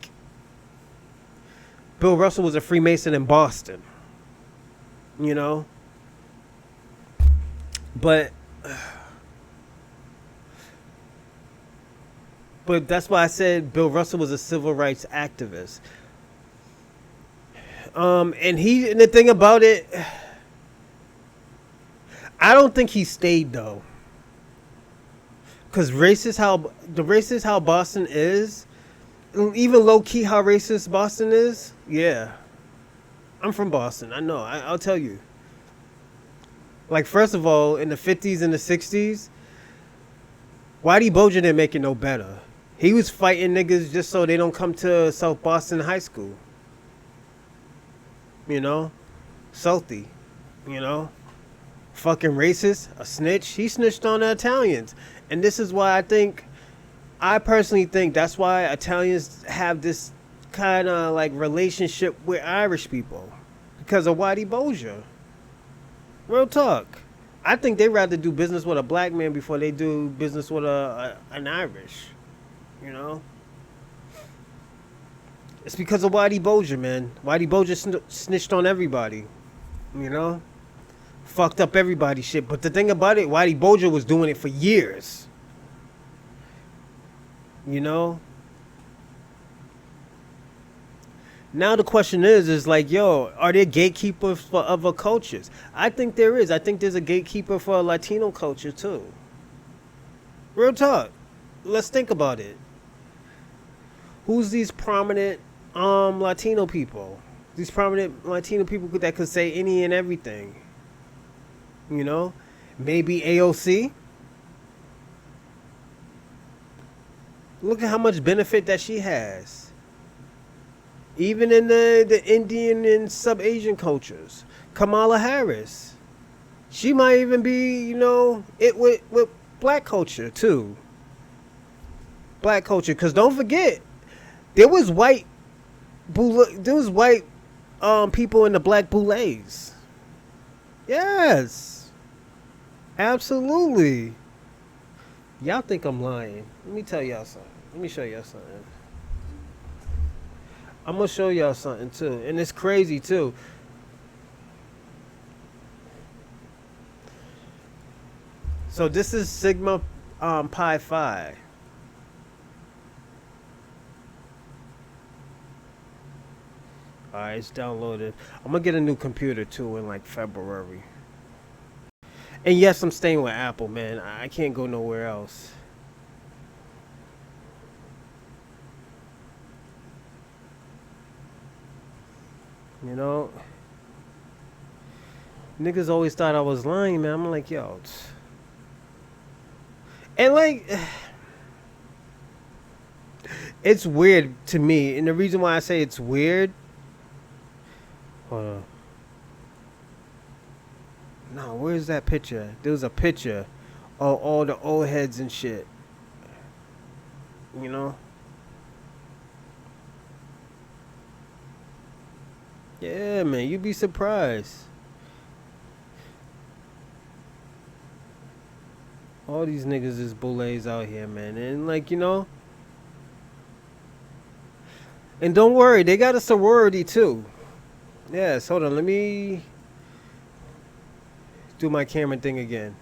Bill Russell was a Freemason in Boston. You know, but that's why I said Bill Russell was a civil rights activist. And the thing about it, I don't think he stayed though. Cause racist how Boston is, even low key how racist Boston is. Yeah, I'm from Boston. I know. I'll tell you. Like, first of all, in the 50s and the 60s, Whitey Bulger didn't make it no better. He was fighting niggas just so they don't come to South Boston High School. You know? Salty. You know? Fucking racist. A snitch. He snitched on the Italians. And this is why I personally think that's why Italians have this kind of like relationship with Irish people. Because of Whitey Bulger. Real talk. I think they'd rather do business with a black man before they do business with an Irish. You know? It's because of Whitey Bulger, man. Whitey Bulger snitched on everybody. You know? Fucked up everybody's shit. But the thing about it, Whitey Bulger was doing it for years. You know? Now the question is like, yo, are there gatekeepers for other cultures? I think there is. I think there's a gatekeeper for a Latino culture too. Real talk. Let's think about it. Who's these prominent Latino people? These prominent Latino people that could say any and everything. You know? Maybe AOC. Look at how much benefit that she has. Even in the Indian and sub-Asian cultures. Kamala Harris. She might even be, you know, it with black culture too. Black culture. Because don't forget, there was white people in the black boules. Yes. Absolutely. Y'all think I'm lying. Let me tell y'all something. Let me show y'all something. I'm going to show y'all something too. And it's crazy too. So this is Sigma Pi Phi. Alright, it's downloaded. I'm going to get a new computer too in like February. And yes, I'm staying with Apple, man. I can't go nowhere else. You know, niggas always thought I was lying, man. I'm like, yo. And like, it's weird to me. And the reason why I say it's weird. Hold on. No, where's that picture? There was a picture of all the old heads and shit. You know? Yeah, man, you'd be surprised. All these niggas is boules out here, man. And like, you know. And don't worry, they got a sorority too. Yes, hold on, let me do my camera thing again.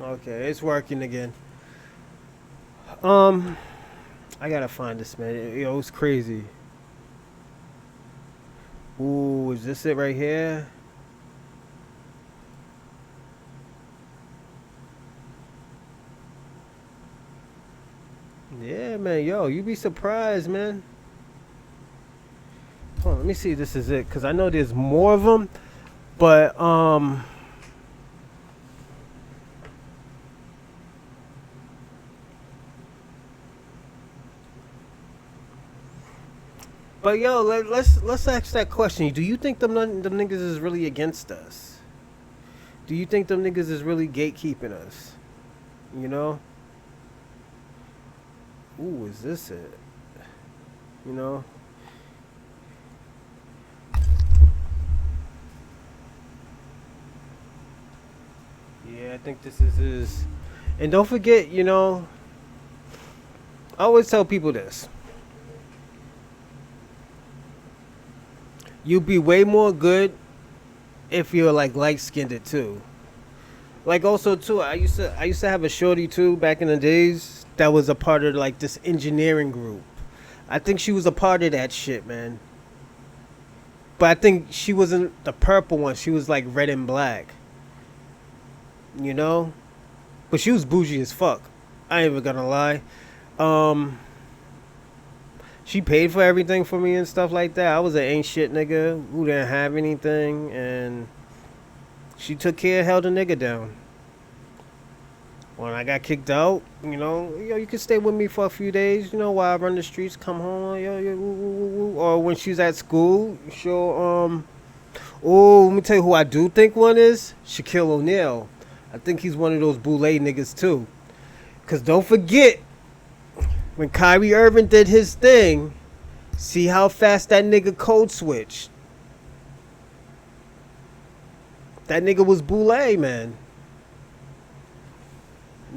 Okay, it's working again. I gotta find this, man. It was crazy. Ooh, is this it right here? Yeah, man. Yo, you be surprised, man. Hold on, let me see if this is it, because I know there's more of them, but, yo, let's ask that question. Do you think them niggas is really against us? Do you think them niggas is really gatekeeping us? You know? Ooh, is this it? You know? Yeah, I think this is his. And don't forget, you know, I always tell people this. You'd be way more good if you're like light skinned too. Like also too, I used to have a shorty too back in the days that was a part of like this engineering group. I think she was a part of that shit, man. But I think she wasn't the purple one. She was like red and black. You know? But she was bougie as fuck. I ain't even gonna lie. Um she paid for everything for me and stuff like that. I was an ain't shit nigga who didn't have anything, and she took care, held a nigga down. When I got kicked out, you know, yo, you can stay with me for a few days, you know, while I run the streets, come home, yo, woo, woo, woo, woo. Or when she's at school, she'll, oh, let me tell you who I do think one is. Shaquille O'Neal. I think he's one of those Boule niggas too. Cause don't forget, when Kyrie Irving did his thing, see how fast that nigga code switched. That nigga was Boule, man.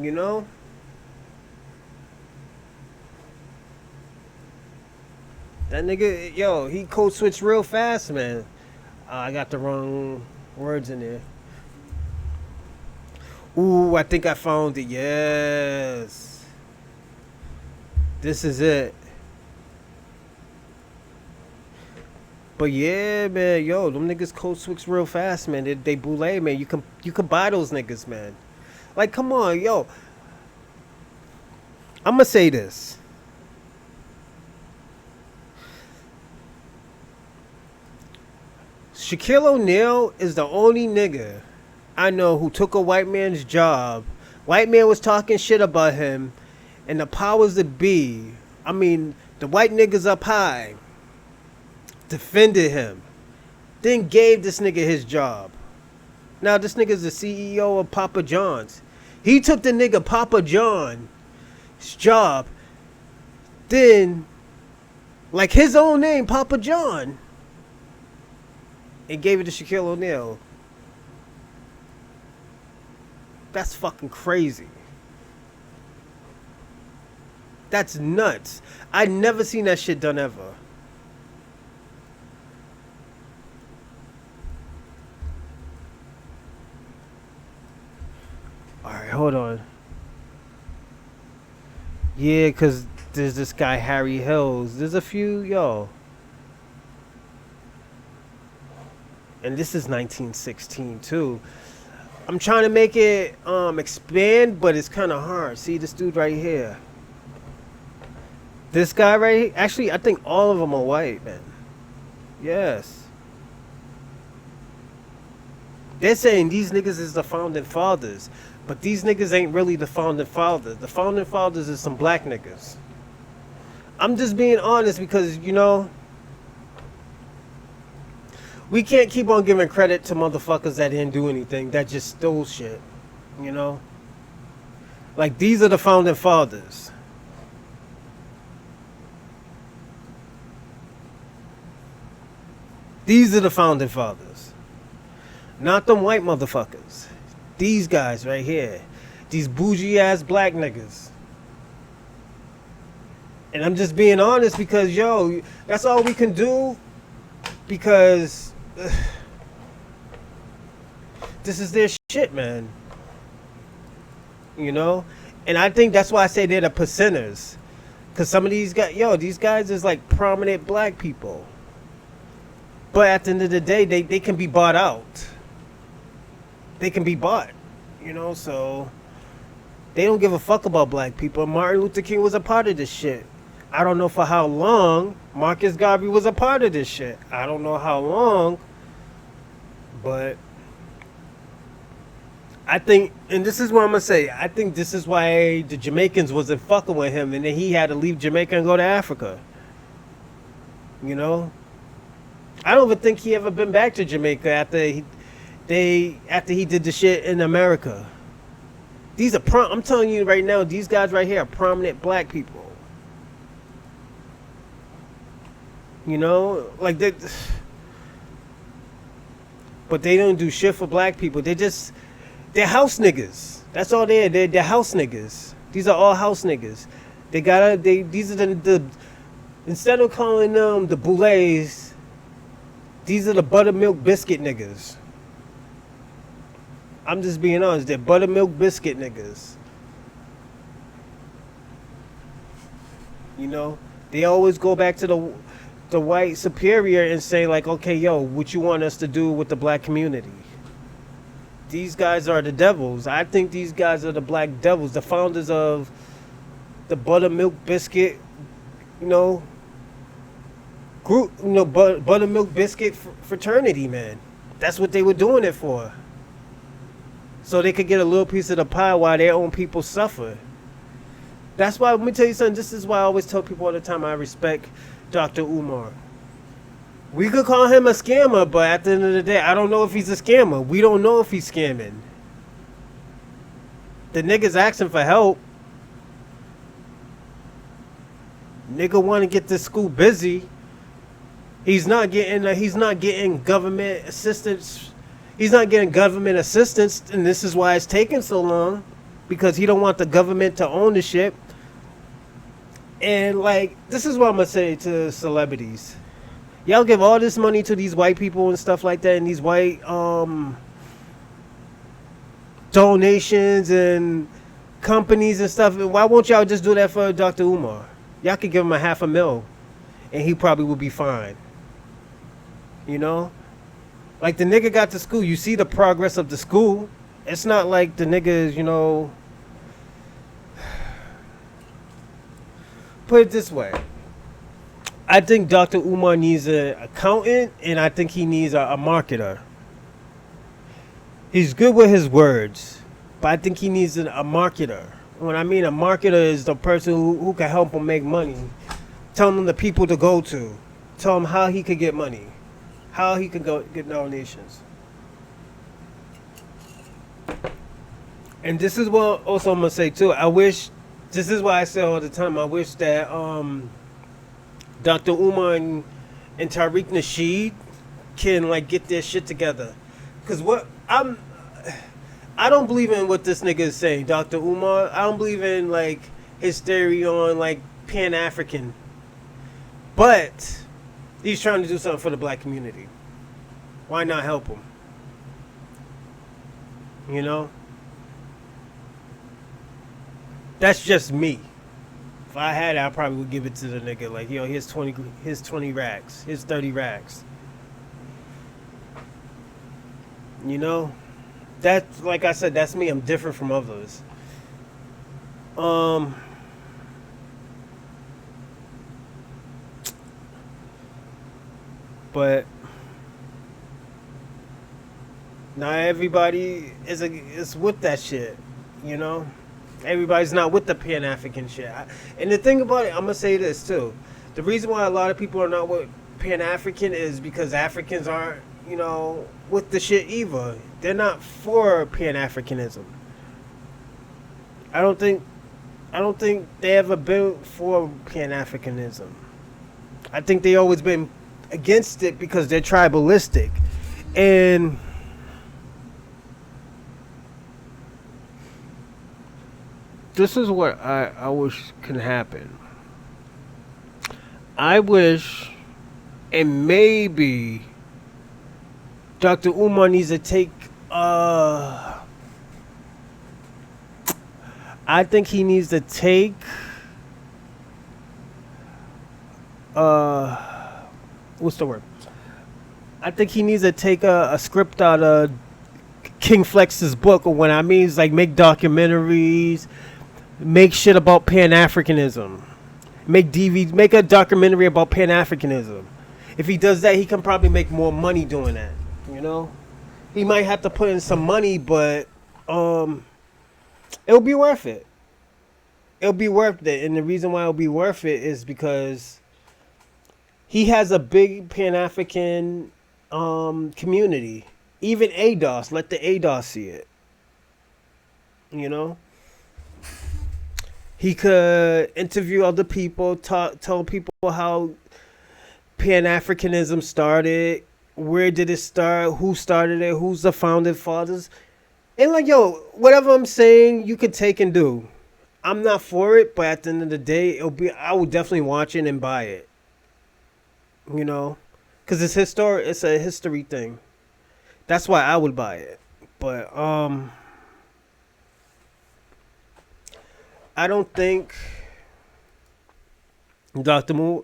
You know? That nigga, yo, he code switched real fast, man. I got the wrong words in there. Ooh, I think I found it. Yes. This is it. But yeah, man, yo, them niggas code switch real fast, man. They Boule, man. You can buy those niggas, man. Like, come on, yo. I'ma say this. Shaquille O'Neal is the only nigga I know who took a white man's job. White man was talking shit about him, and the powers that be, I mean, the white niggas up high, defended him, then gave this nigga his job. Now this nigga's the CEO of Papa John's. He took the nigga Papa John's job, then, like his own name, Papa John, and gave it to Shaquille O'Neal. That's fucking crazy. That's nuts. I never seen that shit done ever. Alright, hold on. Yeah, because there's this guy, Harry Hills. There's a few, yo. And this is 1916, too. I'm trying to make it expand, but it's kind of hard. See this dude right here. This guy right here. Actually, I think all of them are white, man. Yes. They're saying these niggas is the founding fathers. But these niggas ain't really the founding fathers. The founding fathers is some black niggas. I'm just being honest because, you know, we can't keep on giving credit to motherfuckers that didn't do anything, that just stole shit, you know? Like, these are the founding fathers. These are the founding fathers. Not them white motherfuckers. These guys right here. These bougie ass black niggas. And I'm just being honest because, yo, that's all we can do. Because this is their shit, man. You know? And I think that's why I say they're the percenters. Because some of these guys, yo, these guys is like prominent black people. But at the end of the day, they can be bought out. They can be bought, you know, so they don't give a fuck about black people. Martin Luther King was a part of this shit. I don't know for how long. Marcus Garvey was a part of this shit. I don't know how long, but I think, and this is what I'm gonna say, I think this is why the Jamaicans wasn't fucking with him, and then he had to leave Jamaica and go to Africa. You know, I don't even think he ever been back to Jamaica after he did the shit in America. These are I'm telling you right now, these guys right here are prominent black people. You know, like but they don't do shit for black people. They're house niggas. That's all they are. They're house niggas. These are all house niggas. These are the instead of calling them the boules, these are the buttermilk biscuit niggas. I'm just being honest. They're buttermilk biscuit niggas. You know, they always go back to the white superior and say like, okay, yo, what you want us to do with the black community? These guys are the devils. I think these guys are the black devils, the founders of the buttermilk biscuit, you know, group, you know, buttermilk biscuit fraternity, man. That's what they were doing it for. So they could get a little piece of the pie while their own people suffer. That's why, let me tell you something, this is why I always tell people all the time I respect Dr. Umar. We could call him a scammer, but at the end of the day, I don't know if he's a scammer. We don't know if he's scamming. The nigga's asking for help. Nigga want to get this school busy. He's not getting government assistance. He's not getting government assistance, and this is why it's taking so long, because he don't want the government to own the shit. And like, this is what I'm gonna say to celebrities. Y'all give all this money to these white people and stuff like that, and these white donations and companies and stuff. Why won't y'all just do that for Dr. Umar? Y'all could give him $500,000 and he probably would be fine. You know? Like, the nigga got to school. You see the progress of the school. It's not like the niggas, you know. Put it this way. I think Dr. Umar needs an accountant, and I think he needs a marketer. He's good with his words, but I think he needs a marketer. When I mean a marketer is the person who can help him make money. Tell him the people to go to. Tell him how he could get money. How he could go get donations. And this is what also I'm going to say too. This is why I say all the time, I wish that Dr. Umar and Tariq Nasheed can like get their shit together. Cause I don't believe in what this nigga is saying, Dr. Umar. I don't believe in like his theory on like Pan-African. But he's trying to do something for the black community. Why not help him? You know? That's just me. If I had it, I probably would give it to the nigga. Like, yo, here's 20 racks. Here's 30 racks. You know? That's, like I said, that's me. I'm different from others. But not everybody is with that shit, you know? Everybody's not with the Pan-African shit. And the thing about it, I'm going to say this too. The reason why a lot of people are not with Pan-African is because Africans aren't, you know, with the shit either. They're not for Pan-Africanism. I don't think they ever been for Pan-Africanism. I think they always been against it because they're tribalistic. And this is what I wish can happen. I wish, and maybe Dr. Umar needs to take, I think he needs to take, what's the word? I think he needs to take a script out of King Flex's book, or what I mean is like make documentaries, make shit about Pan Africanism, make a documentary about Pan Africanism. If he does that, he can probably make more money doing that. You know, he might have to put in some money, but um, it'll be worth it. It'll be worth it, and the reason why it'll be worth it is because he has a big Pan African community. Even ADOS, let the ADOS see it. You know, he could interview other people, tell people how Pan Africanism started, where did it start, who started it, who's the founding fathers, and like yo, whatever I'm saying, you could take and do. I'm not for it, but at the end of the day, it'll be. I will definitely watch it and buy it. You know, because it's historic. It's a history thing. That's why I would buy it. But I don't think Dr. Moore.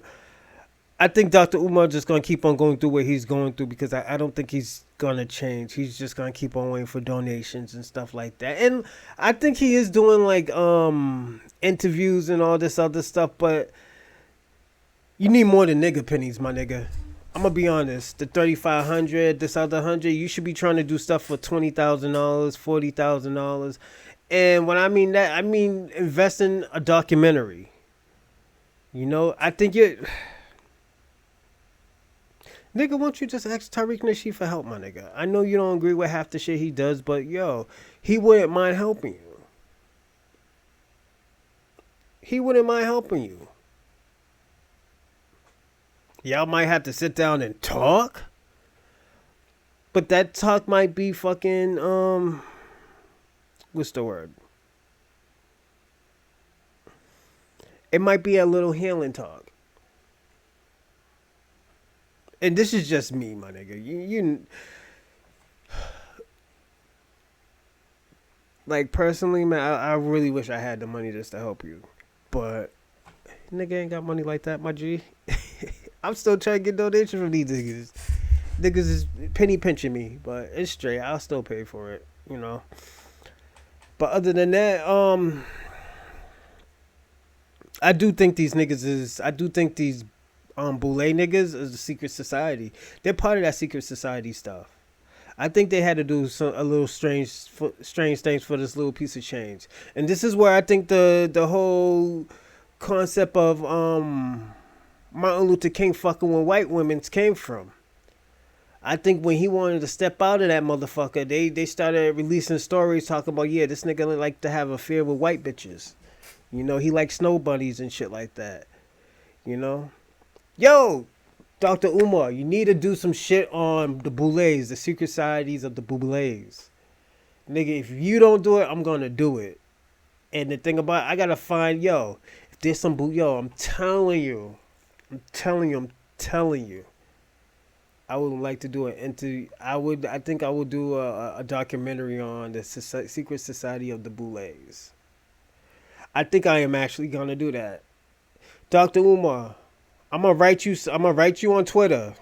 I think Dr. Umar just gonna keep on going through what he's going through because I don't think he's gonna change. He's just gonna keep on waiting for donations and stuff like that. And I think he is doing like interviews and all this other stuff, but you need more than nigga pennies, my nigga. I'm gonna be honest. The 3,500, this other 100, you should be trying to do stuff for $20,000, $40,000. And when I mean that, I mean invest in a documentary. You know, I think you. Nigga, won't you just ask Tariq Nasheed for help, my nigga? I know you don't agree with half the shit he does, but yo, he wouldn't mind helping you. He wouldn't mind helping you. Y'all might have to sit down and talk, but that talk might be fucking what's the word? It might be a little healing talk. And this is just me, my nigga. You like personally, man. I really wish I had the money just to help you, but nigga ain't got money like that, my G. I'm still trying to get donations from these niggas. Niggas is penny pinching me, but it's straight. I'll still pay for it, you know. But other than that, I do think these niggas is. I do think these Boule niggas is a secret society. They're part of that secret society stuff. I think they had to do a little strange things for this little piece of change. And this is where I think the whole concept of Martin Luther King fucking with white women came from. I think when he wanted to step out of that motherfucker, they started releasing stories talking about, yeah, this nigga like to have a affair with white bitches. You know, he likes snow bunnies and shit like that. You know? Yo, Dr. Umar, you need to do some shit on the Boules, the secret societies of the Boules. Nigga, if you don't do it, I'm gonna do it. And the thing about it, I gotta find, yo, if there's some I'm telling you. I would like to do I think I would do a documentary on the secret society of the Boules. I think I am actually gonna do that. Dr. Umar, I'm gonna write you on Twitter.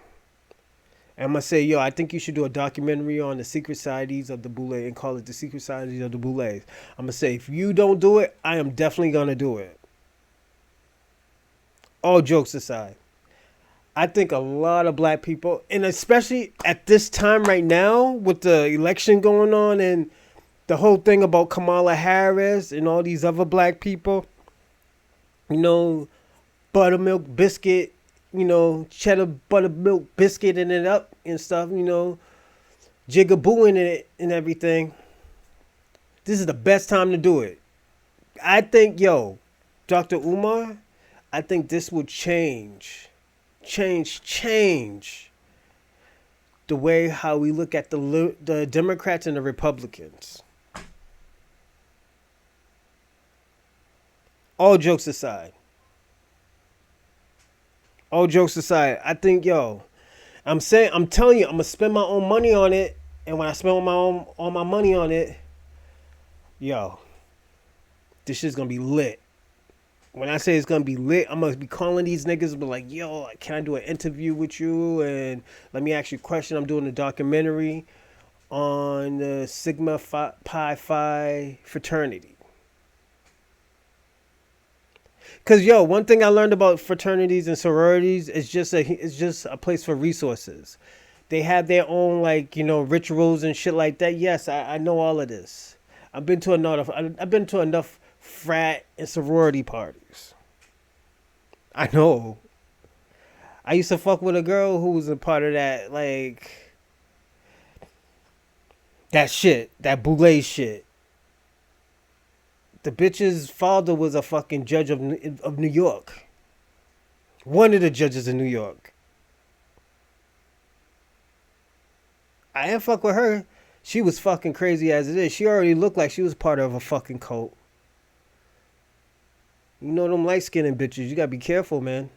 And I'm gonna say, yo, I think you should do a documentary on the secret societies of the Boule and call it the secret societies of the Boules. I'm gonna say, if you don't do it, I am definitely gonna do it. All jokes aside, I think a lot of black people, and especially at this time right now with the election going on and the whole thing about Kamala Harris and all these other black people, you know, buttermilk biscuit, you know, cheddar buttermilk biscuit in it up and stuff, you know, jigaboo in it and everything. This is the best time to do it. I think, yo, Dr. Umar, I think this will change the way how we look at the Democrats and the Republicans. All jokes aside, I think, yo, I'm telling you, I'm gonna spend my own money on it, and when I spend all my money on it, yo, this shit's gonna be lit. When I say it's gonna be lit, I'm gonna be calling these niggas and be like, yo, can I do an interview with you? And let me ask you a question. I'm doing a documentary on the Sigma Pi Phi fraternity. Cause yo, one thing I learned about fraternities and sororities is just a place for resources. They have their own like rituals and shit like that. Yes, I know all of this. I've been to enough frat and sorority parties. I know. I used to fuck with a girl who was a part of that that shit, that boule shit. The bitch's father was a fucking judge of New York. One of the judges in New York. I didn't fuck with her. She was fucking crazy as it is. She already looked like she was part of a fucking cult. You know them light skinned bitches. You gotta be careful, man.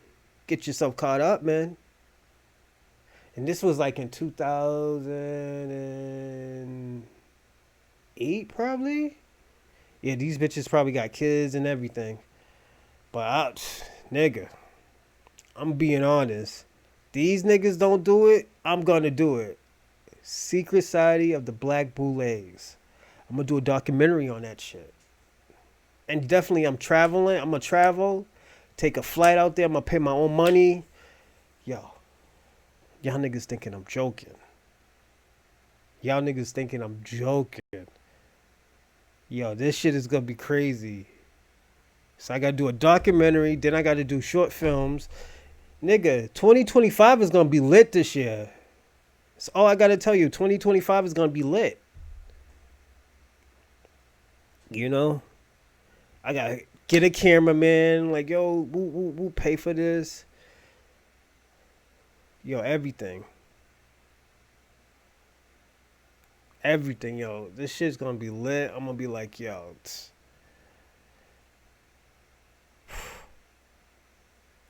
Get yourself caught up, man. And this was like in 2008, probably. Yeah, these bitches probably got kids and everything. But nigga, I'm being honest. These niggas don't do it. I'm gonna do it. Secret Society of the Black Boules. I'm gonna do a documentary on that shit. And definitely, I'm traveling. I'm gonna travel, take a flight out there. I'm gonna pay my own money. Yo, y'all niggas thinking I'm joking. Y'all niggas thinking I'm joking. Yo, this shit is gonna be crazy. So I gotta do a documentary. Then I gotta do short films. Nigga, 2025 is gonna be lit this year. That's all I gotta tell you. 2025 is gonna be lit. You know? I gotta get a cameraman. Like, yo, we'll pay for this. Yo, everything. Everything, yo. This shit's gonna be lit. I'm gonna be like, yo.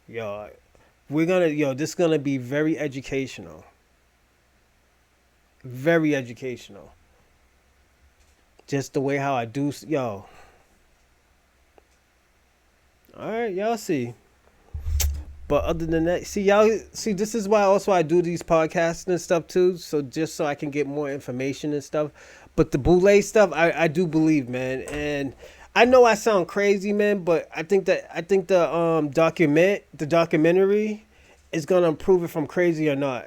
Yo, this is gonna be very educational. Very educational. Just the way how I do, yo. All right, y'all see. But other than that, see, this is why also I do these podcasts and stuff too. So just so I can get more information and stuff. But the boule stuff, I do believe, man. And I know I sound crazy, man, but I think the documentary is gonna prove if I'm crazy or not.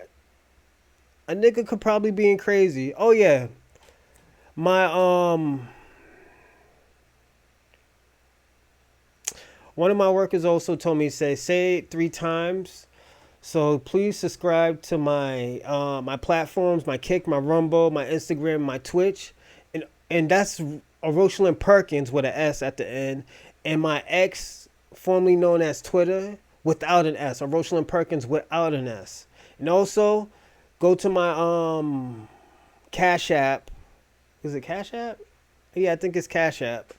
A nigga could probably be in crazy. Oh yeah. My one of my workers also told me say it 3 times. So please subscribe to my my platforms, my Kick, my Rumble, my Instagram, my Twitch, and that's a Rosalind Perkins with an S at the end, and my X, formerly known as Twitter, without an S, a Rosalind Perkins without an S, and also go to my Cash App. Is it Cash App? Yeah, I think it's Cash App.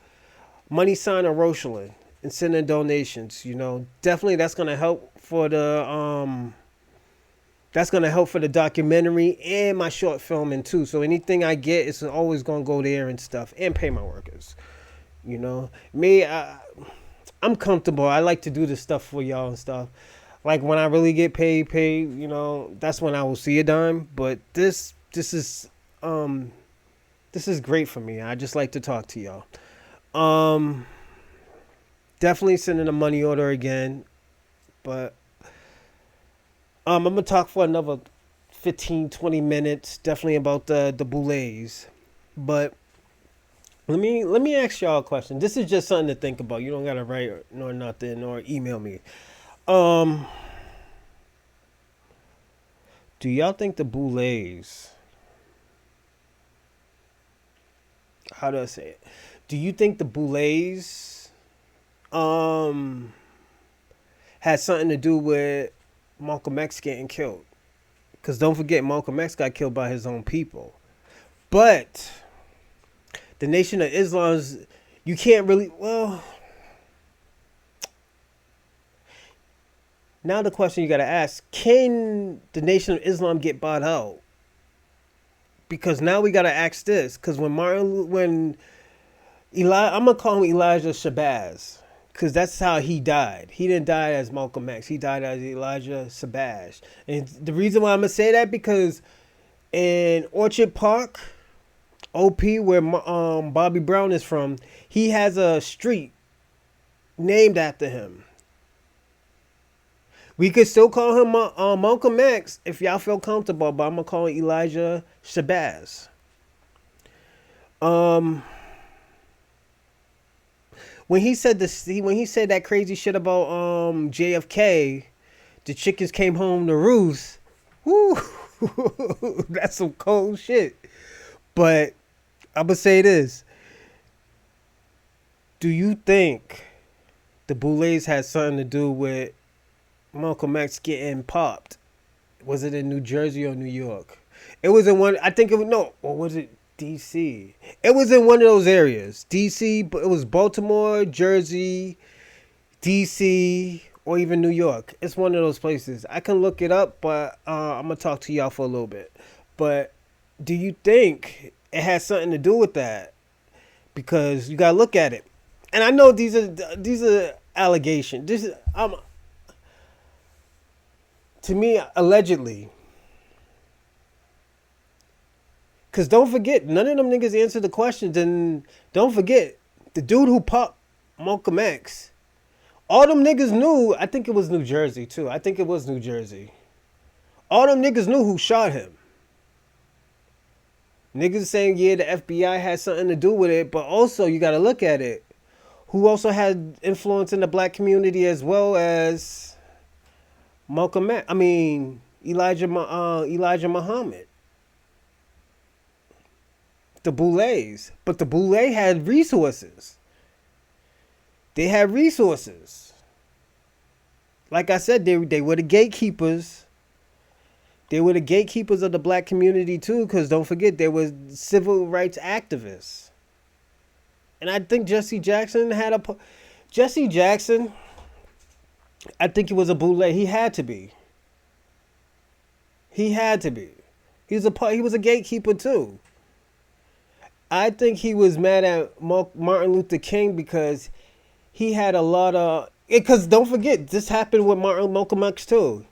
Money sign of Rosalind. And send in donations, definitely that's gonna help for the documentary and my short filming too. So anything I get is always gonna go there and stuff, and pay my workers. Me, I'm comfortable. I like to do this stuff for y'all and stuff. Like when I really get paid, that's when I will see a dime. But this is great for me. I just like to talk to y'all. Definitely sending a money order again. But I'm going to talk for another 15, 20 minutes. Definitely about the boules. But let me ask y'all a question. This is just something to think about. You don't got to write nor nothing or email me. Do y'all think the boules... How do I say it? Do you think the boules... had something to do with Malcolm X getting killed? Because don't forget, Malcolm X got killed by his own people. But the Nation of Islam's, you can't really, now the question you got to ask, can the Nation of Islam get bought out? Because now we got to ask this. Because I'm going to call him Elijah Shabazz. Because that's how he died. He didn't die as Malcolm X. He died as Elijah Shabazz. And the reason why I'm going to say that, because in Orchard Park, OP, where Bobby Brown is from, he has a street named after him. We could still call him Malcolm X if y'all feel comfortable, but I'm going to call him Elijah Shabazz. When he said that crazy shit about JFK, the chickens came home to roost. Whoo, that's some cold shit. But I'm gonna say this: do you think the Boules had something to do with Malcolm X getting popped? Was it in New Jersey or New York? It was in one. I think it was no. Or was it DC? It was in one of those areas. DC, but it was Baltimore, Jersey, DC, or even New York. It's one of those places. I can look it up, but I'm gonna talk to y'all for a little bit. But do you think it has something to do with that? Because you gotta look at it. And I know these are allegations. This is to me, allegedly. Because don't forget, none of them niggas answered the questions. And don't forget, the dude who popped Malcolm X, all them niggas knew, I think it was New Jersey too. I think it was New Jersey. All them niggas knew who shot him. Niggas saying, yeah, the FBI had something to do with it. But also, you got to look at it. Who also had influence in the black community as well as Malcolm X. I mean, Elijah Muhammad. The Boules. But the Boule had resources. They had resources. Like I said, they were the gatekeepers. They were the gatekeepers of the black community too, because don't forget, they were civil rights activists. And I think Jesse Jackson, I think he was a Boule. He had to be. He was a gatekeeper too. I think he was mad at Martin Luther King because he had a lot of... Because don't forget, this happened with Malcolm X too.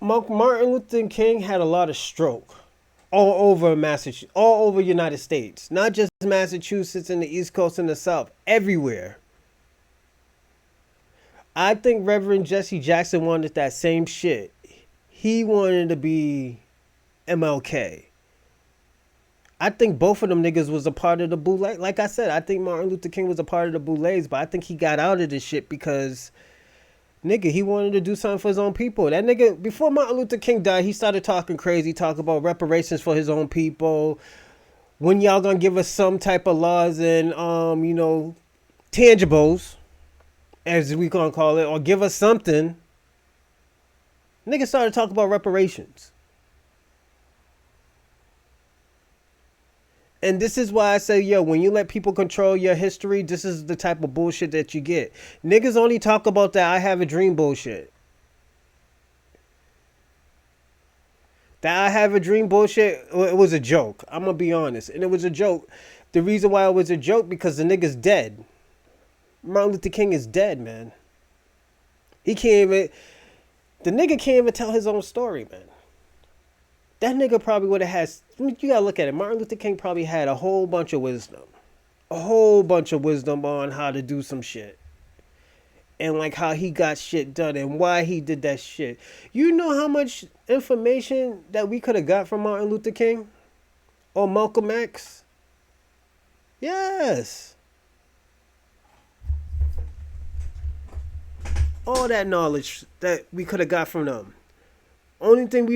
Martin Luther King had a lot of stroke all over Massachusetts, all over United States. Not just Massachusetts and the East Coast and the South. Everywhere. I think Reverend Jesse Jackson wanted that same shit. He wanted to be MLK. I think both of them niggas was a part of the Boule. Like I said, I think Martin Luther King was a part of the Boules, but I think he got out of this shit because, nigga, he wanted to do something for his own people. That nigga, before Martin Luther King died, he started talking crazy, talking about reparations for his own people. When y'all gonna give us some type of laws and, tangibles, as we gonna call it, or give us something. Nigga started talking about reparations. And this is why I say, yo, when you let people control your history, this is the type of bullshit that you get. Niggas only talk about that I have a dream bullshit. That I have a dream bullshit, it was a joke. I'm going to be honest. And it was a joke. The reason why it was a joke, because the nigga's dead. Martin Luther King is dead, man. The nigga can't even tell his own story, man. That nigga probably would have had... You gotta look at it. Martin Luther King probably had a whole bunch of wisdom. A whole bunch of wisdom on how to do some shit. And like how he got shit done and why he did that shit. You know how much information that we could have got from Martin Luther King? Or Malcolm X? Yes. All that knowledge that we could have got from them. Only thing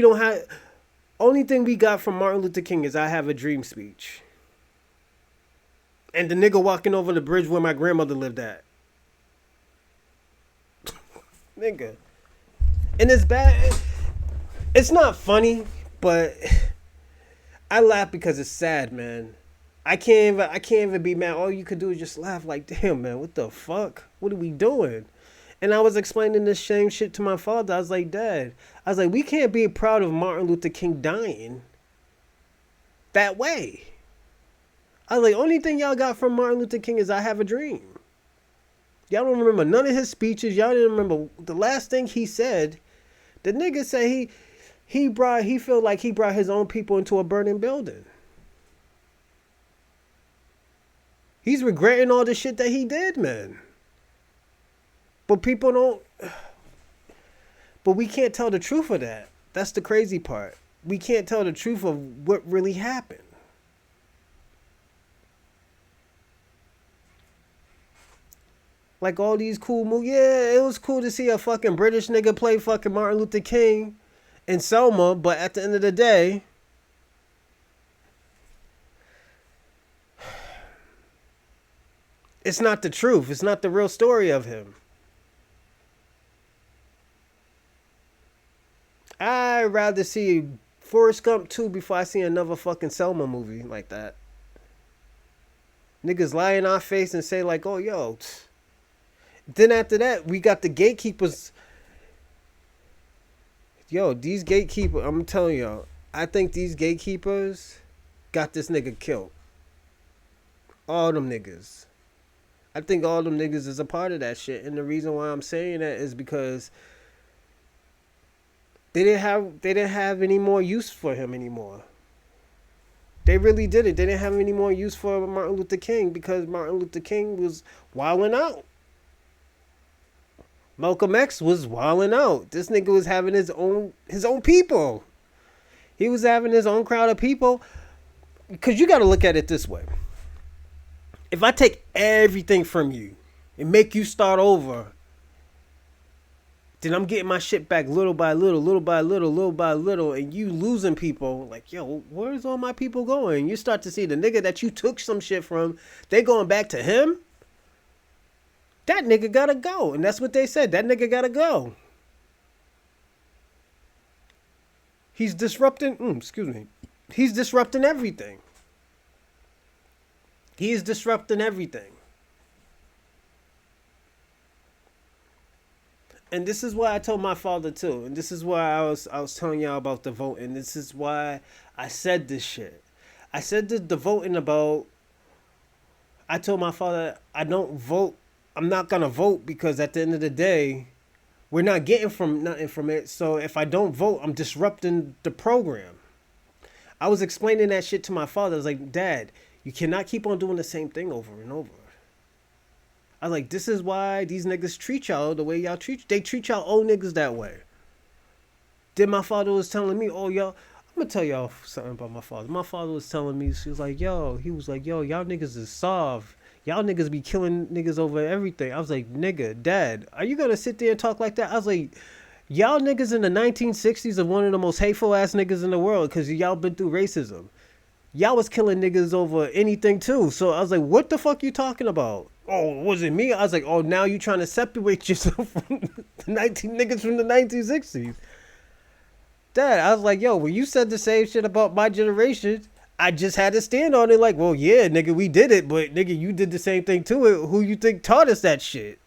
we got from Martin Luther King is I have a dream speech. And the nigga walking over the bridge where my grandmother lived at. Nigga. And it's bad. It's not funny, but I laugh because it's sad, man. I can't even be mad. All you could do is just laugh like, damn, man, what the fuck? What are we doing? And I was explaining this same shit to my father. I was like, Dad, we can't be proud of Martin Luther King dying that way. I was like, only thing y'all got from Martin Luther King is "I Have a Dream." Y'all don't remember none of his speeches. Y'all didn't remember the last thing he said. The nigga said he felt like he brought his own people into a burning building. He's regretting all the shit that he did, man. But people don't. But we can't tell the truth of that. That's the crazy part. We can't tell the truth of what really happened. Like all these cool movies. Yeah, it was cool to see a fucking British nigga play fucking Martin Luther King in Selma, but at the end of the day, it's not the truth. It's not the real story of him. I'd rather see Forrest Gump 2 before I see another fucking Selma movie like that. Niggas lie in our face and say like, oh, yo. Then after that, we got the gatekeepers. Yo, these gatekeepers, I'm telling y'all, I think these gatekeepers got this nigga killed. All them niggas. I think all them niggas is a part of that shit. And the reason why I'm saying that is because they didn't have any more use for him anymore. They really didn't. They didn't have any more use for Martin Luther King because Martin Luther King was wilding out. Malcolm X was wilding out. This nigga was having his own people. He was having his own crowd of people. Because you got to look at it this way. If I take everything from you and make you start over, then I'm getting my shit back little by little, little by little, little by little, and you losing people. Like, yo, where's all my people going? You start to see the nigga that you took some shit from, they going back to him. That nigga gotta go. And that's what they said. That nigga gotta go. He's disrupting, He's disrupting everything. He is disrupting everything. And this is why I told my father too. And this is why I was telling y'all about the voting. This is why I said this shit. I said the voting about. I told my father I don't vote. I'm not gonna vote because at the end of the day, we're not getting nothing from it. So if I don't vote, I'm disrupting the program. I was explaining that shit to my father. I was like, Dad, you cannot keep on doing the same thing over and over. I was like, this is why these niggas treat y'all the way y'all treat. They treat y'all old niggas that way. Then my father was telling me, oh, y'all, I'm going to tell y'all something about my father. My father was telling me, he was like, yo, y'all niggas is soft. Y'all niggas be killing niggas over everything. I was like, nigga, Dad, are you going to sit there and talk like that? I was like, y'all niggas in the 1960s are one of the most hateful ass niggas in the world because y'all been through racism. Y'all was killing niggas over anything too. So I was like, what the fuck you talking about? Oh, was it me? I was like, oh, now you trying to separate yourself from the niggas from the 1960s. Dad, I was like, yo, when you said the same shit about my generation, I just had to stand on it like, well, yeah, nigga, we did it, but nigga, you did the same thing to it. Who you think taught us that shit?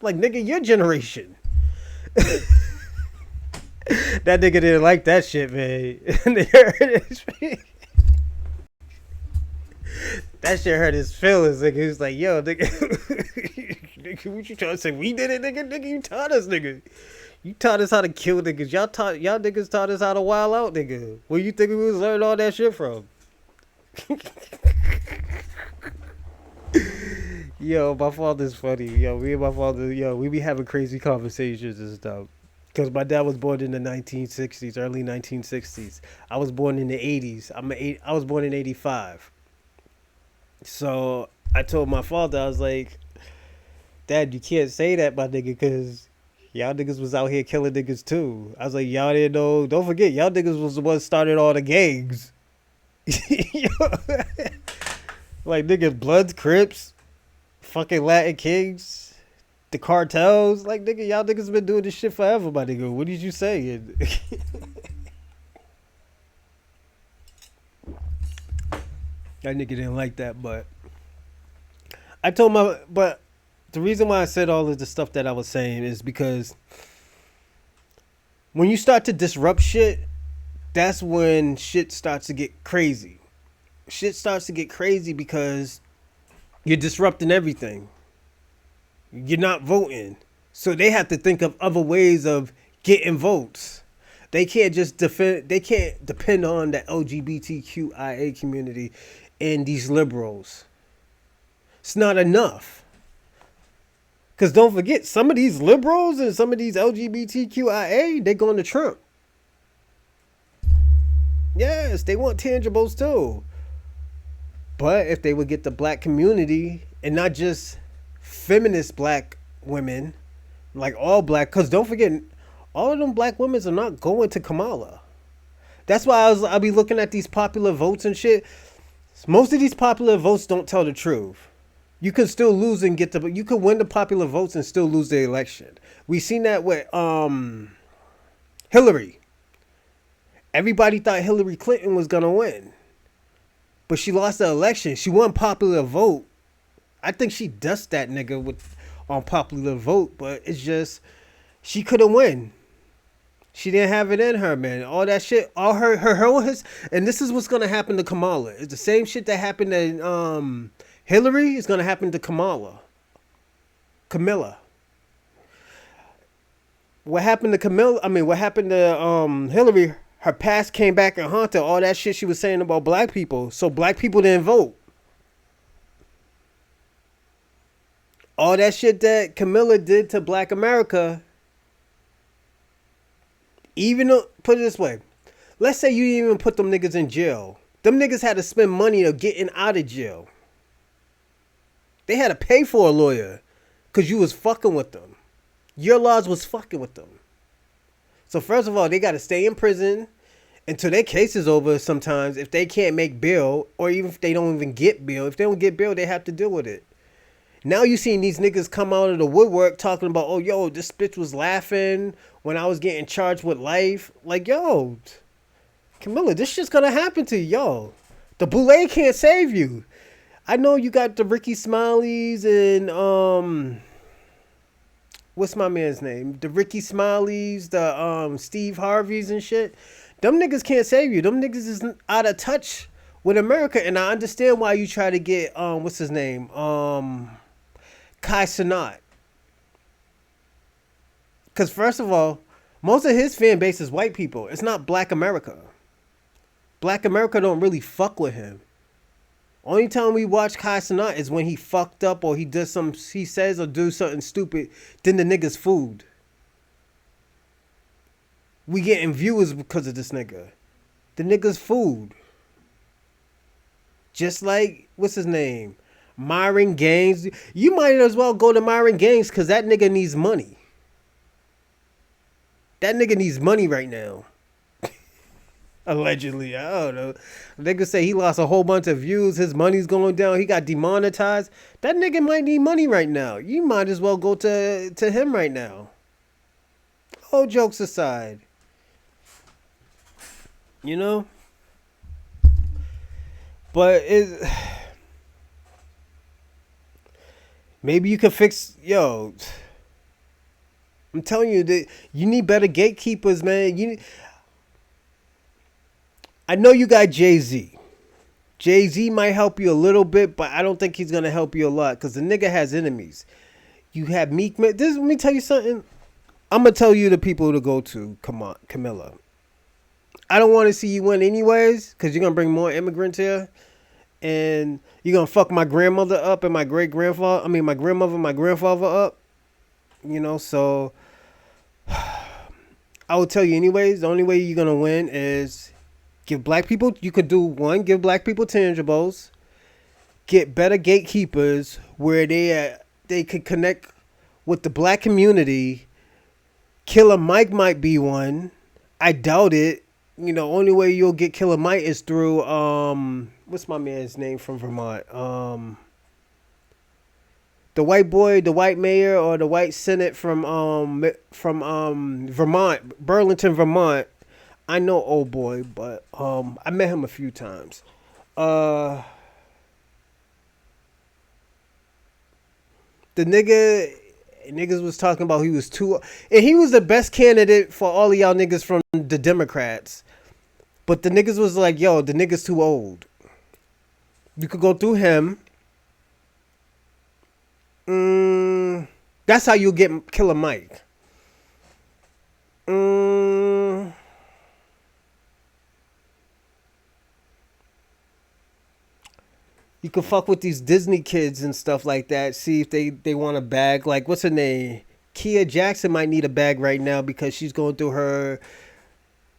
Like, nigga, your generation. That nigga didn't like that shit, man. That shit hurt his feelings, nigga. He was like, yo, nigga, nigga, what you trying to say? We did it, nigga? Nigga, you taught us, nigga. You taught us how to kill niggas. Y'all niggas taught us how to wild out, nigga. Where you think we was learning all that shit from? Yo, my father's funny. Yo, me and my father, yo, we be having crazy conversations and stuff. Because my dad was born in the 1960s, early 1960s. I was born in the 80s. I was born in 85. So I told my father, I was like, Dad, you can't say that, my nigga, because y'all niggas was out here killing niggas too. I was like, y'all didn't know. Don't forget, y'all niggas was the ones started all the gangs. Like, niggas, Bloods, Crips, fucking Latin Kings, the cartels. Like, nigga, y'all niggas been doing this shit forever, my nigga. What did you say? That nigga didn't like that, but but the reason why I said all of the stuff that I was saying is because when you start to disrupt shit, that's when shit starts to get crazy. shit starts to get crazy because you're disrupting everything. You're not voting. So they have to think of other ways of getting votes. They can't just defend. They can't depend on the LGBTQIA community and these liberals. It's not enough. Cause don't forget, some of these liberals and some of these LGBTQIA, they going to Trump. Yes, they want tangibles too. But if they would get the black community and not just feminist black women, like all black, because don't forget, all of them black women are not going to Kamala. That's why I'll be looking at these popular votes and shit. Most of these popular votes don't tell the truth. You can still lose and get the. You can win the popular votes and still lose the election. We seen that with Hillary. Everybody thought Hillary Clinton was gonna win, but she lost the election. She won popular vote. I think she dusted that nigga with on popular vote, but it's just she couldn't win. She didn't have it in her, man. All that shit, all her and this is what's gonna happen to Kamala. It's the same shit that happened to Hillary is gonna happen to Camilla. What happened to Camilla? I mean, what happened to Hillary? Her past came back and haunted all that shit she was saying about black people. So black people didn't vote. All that shit that Camilla did to black America. Even though, put it this way. Let's say you didn't even put them niggas in jail. Them niggas had to spend money to getting out of jail. They had to pay for a lawyer because you was fucking with them. Your laws was fucking with them. So first of all, they got to stay in prison until their case is over sometimes. If they can't make bail, or even if they don't even get bail. If they don't get bail, they have to deal with it. Now you seeing these niggas come out of the woodwork talking about, oh, yo, this bitch was laughing when I was getting charged with life. Like, yo, Camilla, this shit's going to happen to you, yo. The Boule can't save you. I know you got the Ricky Smileys and, what's my man's name? The Ricky Smileys, the Steve Harveys and shit. Them niggas can't save you. Them niggas is out of touch with America. And I understand why you try to get, what's his name? Kai Cenat. Because first of all, most of his fan base is white people. It's not black America. Black America don't really fuck with him. Only time we watch Kai Cenat is when he fucked up or he says or do something stupid, then the nigga's food. We getting viewers because of this nigga. The nigga's food. Just like, what's his name? Myron Gaines. You might as well go to Myron Gaines because that nigga needs money. That nigga needs money right now. Allegedly, I don't know. Niggas say he lost a whole bunch of views. His money's going down. He got demonetized. That nigga might need money right now. You might as well go to him right now. All jokes aside. You know? But maybe you could fix... Yo, I'm telling you that you need better gatekeepers, man. I know you got Jay-Z. Jay-Z might help you a little bit, but I don't think he's going to help you a lot because the nigga has enemies. You have Meek Mill. Let me tell you something. I'm going to tell you the people to go to. Come on, Camilla. I don't want to see you win anyways because you're going to bring more immigrants here. And you're going to fuck my grandmother up and my great-grandfather. I mean, my grandmother and my grandfather up. You know, so I will tell you anyways, the only way you're going to win is... Give black people, you could do one, give black people tangibles, get better gatekeepers where they could connect with the black community. Killer Mike might be one. I doubt it. You know, only way you'll get Killer Mike is through, what's my man's name from Vermont? The white boy, the white mayor, or the white senate from Vermont, Burlington, Vermont. I know old boy, but I met him a few times. The niggas was talking about he was too, and he was the best candidate for all of y'all niggas from the Democrats. But the niggas was like, yo, the nigga's too old. You could go through him. That's how you get Killer Mike. You could fuck with these Disney kids and stuff like that. See if they want a bag. Like, what's her name? Kia Jackson might need a bag right now because she's going through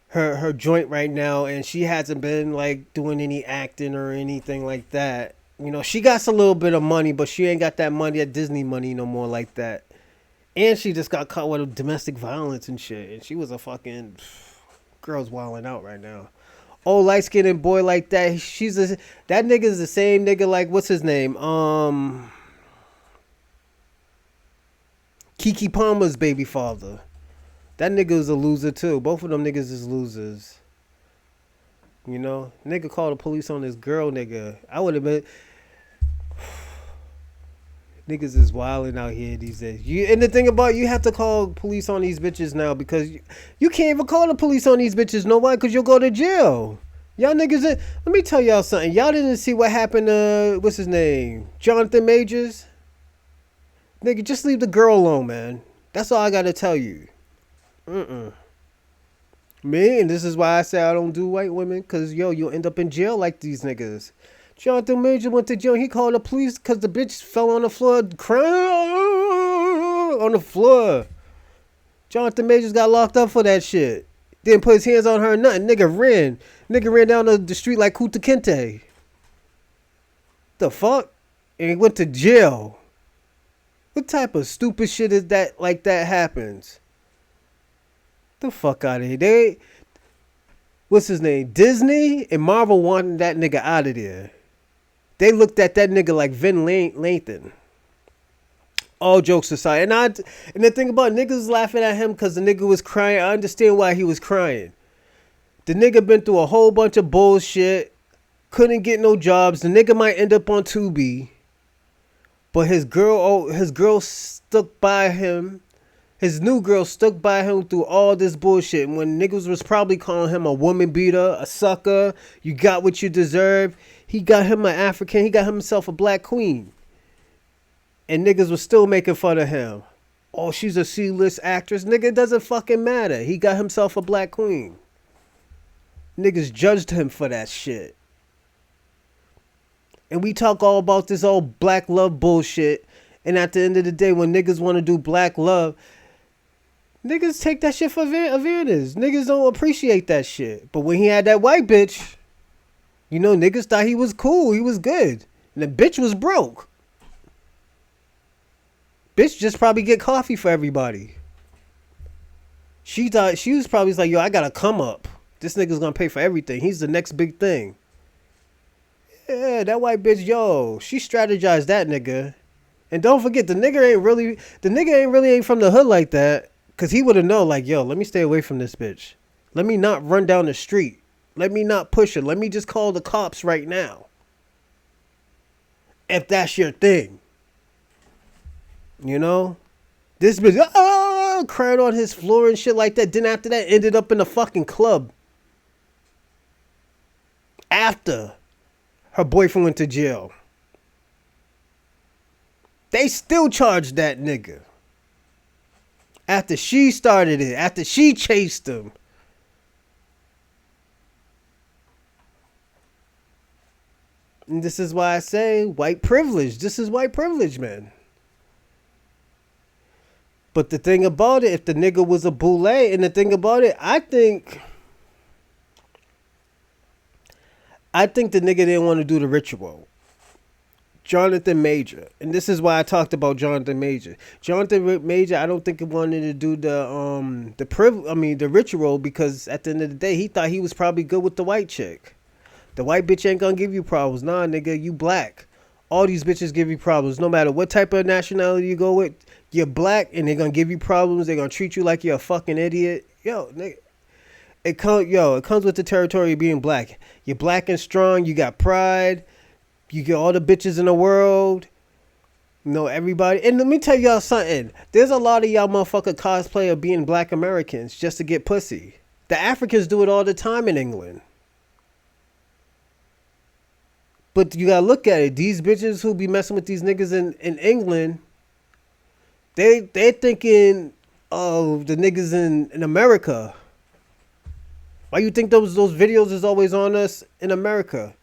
her joint right now, and she hasn't been like doing any acting or anything like that. You know, she got a little bit of money, but she ain't got that money, that Disney money no more like that. And she just got caught with domestic violence and shit. And she was a fucking girl's wilding out right now. Oh, light skinned boy like that. That nigga's the same nigga like what's his name? Kiki Palmer's baby father. That nigga is a loser too. Both of them niggas is losers. You know, nigga called the police on this girl, nigga. I would have been. Niggas is wilding out here these days. And the thing about you have to call police on these bitches now because you can't even call the police on these bitches. No why? Because you'll go to jail. Y'all niggas. Let me tell y'all something. Y'all didn't see what happened to what's his name, Jonathan Majors. Nigga, just leave the girl alone, man. That's all I gotta tell you. Me, and this is why I say I don't do white women, because, yo, you'll end up in jail like these niggas. Jonathan Major went to jail. He called the police because the bitch fell on the floor crying on the floor. Jonathan Majors got locked up for that shit. Didn't put his hands on her or nothing. Nigga ran down the street like Kuta Kinte. The fuck? And he went to jail. What type of stupid shit is that like that happens? The fuck out of here. What's his name? Disney and Marvel wanted that nigga out of there. They looked at that nigga like Vin Lathan. All jokes aside. And the thing about niggas laughing at him because the nigga was crying. I understand why he was crying. The nigga been through a whole bunch of bullshit. Couldn't get no jobs. The nigga might end up on Tubi. But his girl stuck by him. His new girl stuck by him through all this bullshit. And when niggas was probably calling him a woman beater, a sucker, you got what you deserve. He got him an African. He got himself a black queen. And niggas was still making fun of him. Oh, she's a C-list actress. Nigga, it doesn't fucking matter. He got himself a black queen. Niggas judged him for that shit. And we talk all about this old black love bullshit. And at the end of the day, when niggas want to do black love, niggas take that shit for awareness. Niggas don't appreciate that shit. But when he had that white bitch, you know, niggas thought he was cool. He was good. And the bitch was broke. Bitch just probably get coffee for everybody. She thought, she was probably like, yo, I gotta come up. This nigga's gonna pay for everything. He's the next big thing. Yeah, that white bitch, yo, she strategized that nigga. And don't forget, the nigga ain't really from the hood like that. Cause he would have known, like, yo, let me stay away from this bitch. Let me not run down the street. Let me not push her. Let me just call the cops right now. If that's your thing. You know? This bitch, crying on his floor and shit like that. Then after that, ended up in a fucking club. After her boyfriend went to jail. They still charged that nigga. After she started it. After she chased him. And this is why I say white privilege. This is white privilege, man. But the thing about it, if the nigga was a boule, and the thing about it, I think the nigga didn't want to do the ritual. Jonathan Major. And this is why I talked about Jonathan Major. Jonathan Major, I don't think he wanted to do the ritual because at the end of the day, he thought he was probably good with the white chick. The white bitch ain't gonna give you problems. Nah, nigga, you black. All these bitches give you problems. No matter what type of nationality you go with, you're black and they're gonna give you problems. They're gonna treat you like you're a fucking idiot. Yo, nigga. It comes with the territory of being black. You're black and strong. You got pride. You get all the bitches in the world. You know, everybody. And let me tell y'all something. There's a lot of y'all motherfucker cosplay of being black Americans just to get pussy. The Africans do it all the time in England. But you gotta look at it. These bitches who be messing with these niggas in England, they thinking of the niggas in America. Why you think those videos is always on us in America?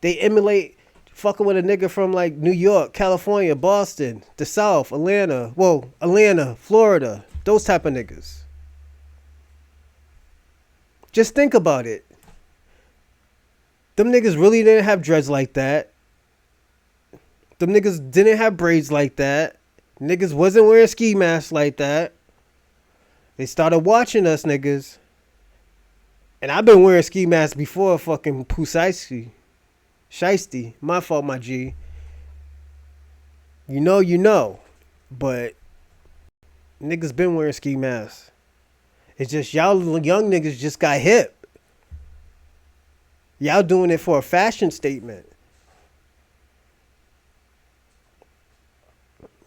They emulate fucking with a nigga from like New York, California, Boston, the South, Atlanta. Whoa, Atlanta, Florida. Those type of niggas. Just think about it. Them niggas really didn't have dreads like that. Them niggas didn't have braids like that. Niggas wasn't wearing ski masks like that. They started watching us niggas. And I've been wearing ski masks before fucking Pusaisi. Shiesty. My fault, my G. You know. But niggas been wearing ski masks. It's just y'all young niggas just got hip. Y'all doing it for a fashion statement.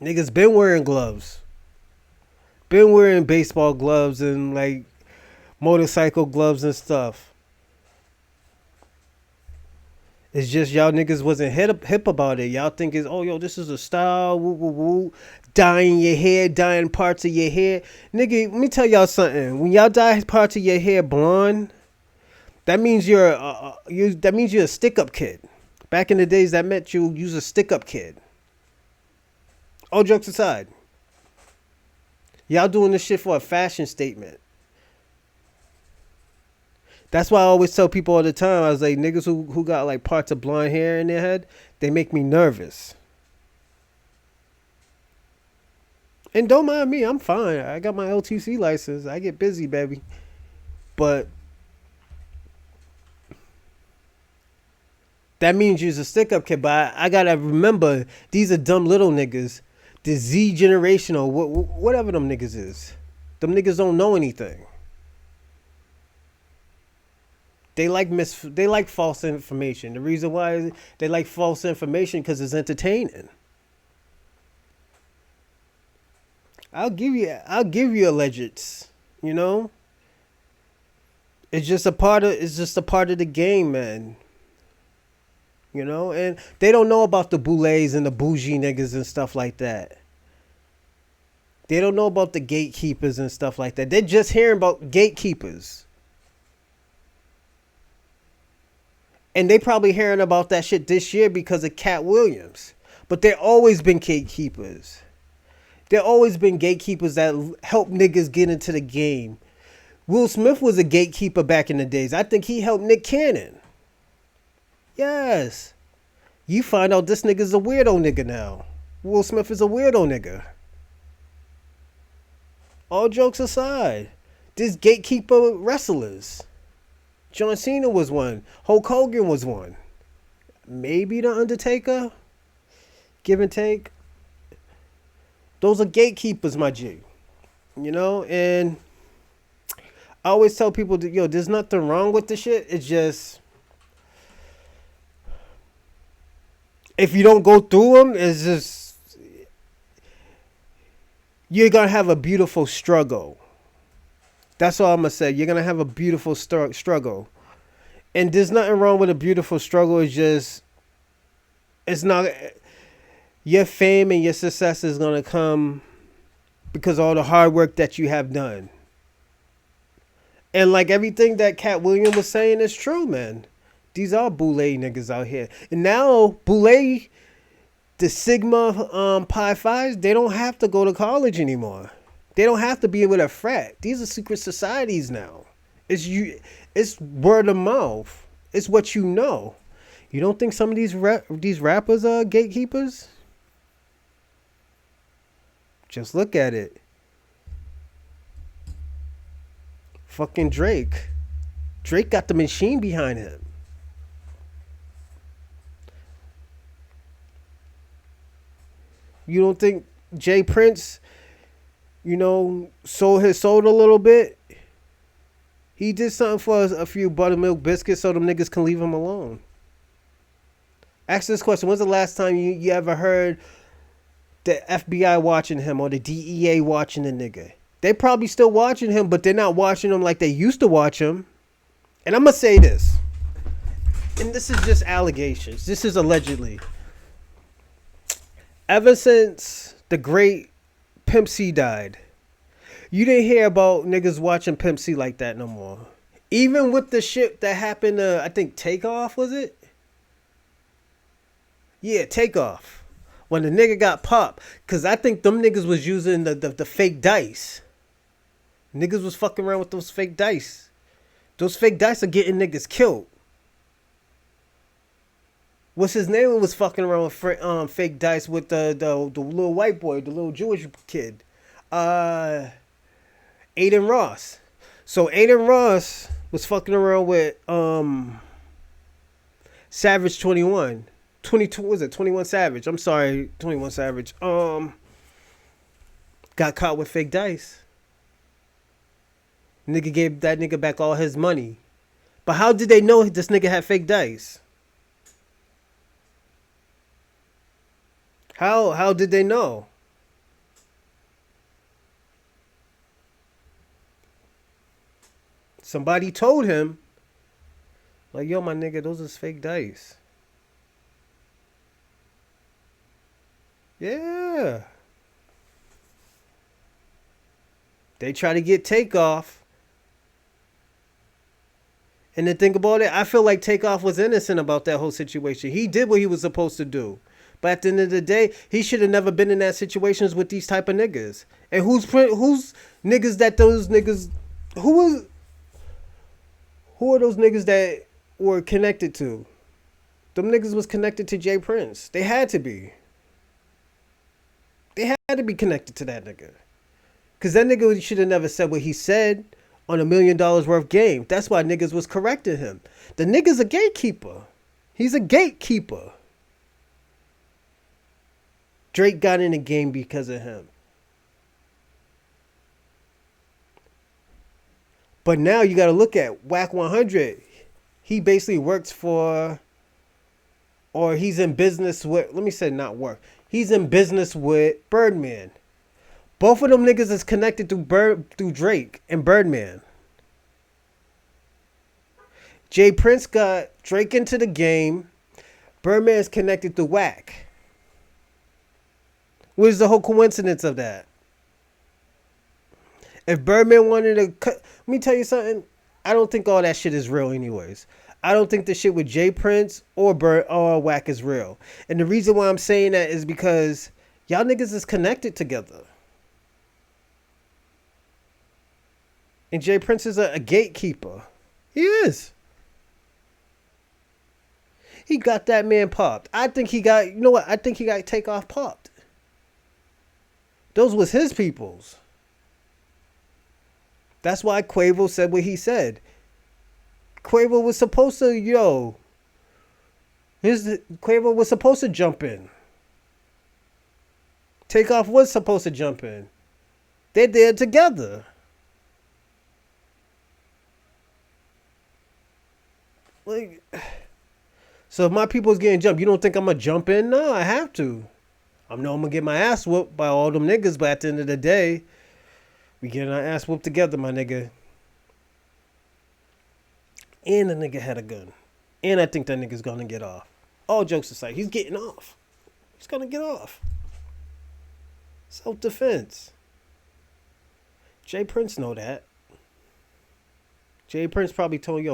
Niggas been wearing gloves. Been wearing baseball gloves and like motorcycle gloves and stuff. It's just y'all niggas wasn't hip about it. Y'all think it's, oh, yo, this is a style, woo, woo, woo. Dyeing your hair, dyeing parts of your hair. Nigga, let me tell y'all something. When y'all dye parts of your hair blonde, that means you're a stick-up kid. Back in the days, that meant you was a stick-up kid. All jokes aside. Y'all doing this shit for a fashion statement. That's why I always tell people all the time, I was like, niggas who got like parts of blonde hair in their head, they make me nervous. And don't mind me, I'm fine. I got my LTC license. I get busy, baby. But that means you're a stick-up kid. But I gotta remember, these are dumb little niggas. The Z generation or whatever them niggas is. Them niggas don't know anything. They like false information. The reason why they like false information because it's entertaining. I'll give you allegeds, you know? It's just a part of the game, man. You know, and they don't know about the boules and the bougie niggas and stuff like that. They don't know about the gatekeepers and stuff like that. They're just hearing about gatekeepers. And they probably hearing about that shit this year because of Cat Williams. But there always been gatekeepers. There always been gatekeepers that help niggas get into the game. Will Smith was a gatekeeper back in the days. I think he helped Nick Cannon. Yes. You find out this nigga's a weirdo nigga now. Will Smith is a weirdo nigga. All jokes aside, this gatekeeper wrestlers. John Cena was one. Hulk Hogan was one. Maybe The Undertaker. Give and take. Those are gatekeepers, my G. You know, and I always tell people that, yo, there's nothing wrong with the shit. It's just, if you don't go through them, it's just, you're going to have a beautiful struggle. That's all I'm going to say. You're going to have a beautiful struggle. And there's nothing wrong with a beautiful struggle. It's just, it's not, your fame and your success is going to come because of all the hard work that you have done. And like everything that Cat Williams was saying is true, man. These are Boule niggas out here. And now Boule, the Sigma Pi Phi, they don't have to go to college anymore. They don't have to be with a frat. These are secret societies now. It's word of mouth. It's what you know. You don't think some of these rappers are gatekeepers? Just look at it. Fucking Drake. Drake got the machine behind him. You don't think Jay Prince, you know, sold his soul a little bit? He did something for a few buttermilk biscuits so them niggas can leave him alone. Ask this question. When's the last time you ever heard the FBI watching him or the DEA watching the nigga? They probably still watching him, but they're not watching him like they used to watch him. And I'm going to say this. and this is just allegations. This is allegedly. Ever since the great Pimp C died, you didn't hear about niggas watching Pimp C like that no more. Even with the shit that happened to, I think, Takeoff, was it? Yeah, Takeoff. When the nigga got popped. Because I think them niggas was using the fake dice. Niggas was fucking around with those fake dice. Those fake dice are getting niggas killed. What's his name was fucking around with fake dice with the little white boy, the little Jewish kid. Aiden Ross. So Aiden Ross was fucking around with Savage 21. 22 was it 21 Savage? I'm sorry, 21 Savage. Got caught with fake dice. Nigga gave that nigga back all his money. But how did they know this nigga had fake dice? How did they know? Somebody told him, like, yo, my nigga, those is fake dice. Yeah. They try to get Takeoff. And then think about it, I feel like Takeoff was innocent about that whole situation. He did what he was supposed to do. But at the end of the day, he should have never been in that situations with these type of niggas. And who's niggas that those niggas who are those niggas that were connected to? Them niggas was connected to Jay Prince. They had to be. They had to be connected to that nigga. Cause that nigga should have never said what he said on $1 million worth game. That's why niggas was correcting him. The nigga's a gatekeeper. He's a gatekeeper. Drake got in the game because of him. But now you got to look at Whack 100. He basically works for, or he's in business with, let me say not work. He's in business with Birdman. Both of them niggas is connected through Drake and Birdman. Jay Prince got Drake into the game. Birdman's connected to Whack. What is the whole coincidence of that? If Birdman wanted to cut, let me tell you something. I don't think all that shit is real anyways. I don't think the shit with Jay Prince or Whack is real. And the reason why I'm saying that is because y'all niggas is connected together. And Jay Prince is a gatekeeper. He is. He got that man popped. I think he got, you know what? I think he got Takeoff popped. Those was his peoples. That's why Quavo said what he said. Quavo was supposed to, Quavo was supposed to jump in. Takeoff was supposed to jump in. They're there together. Like, so if my people's getting jumped, you don't think I'm gonna jump in? No, I have to. I know I'm gonna get my ass whooped by all them niggas, but at the end of the day, we getting our ass whooped together, my nigga. And the nigga had a gun. And I think that nigga's gonna get off. All jokes aside, he's getting off. He's gonna get off. Self-defense. Jay Prince know that. Jay Prince probably told,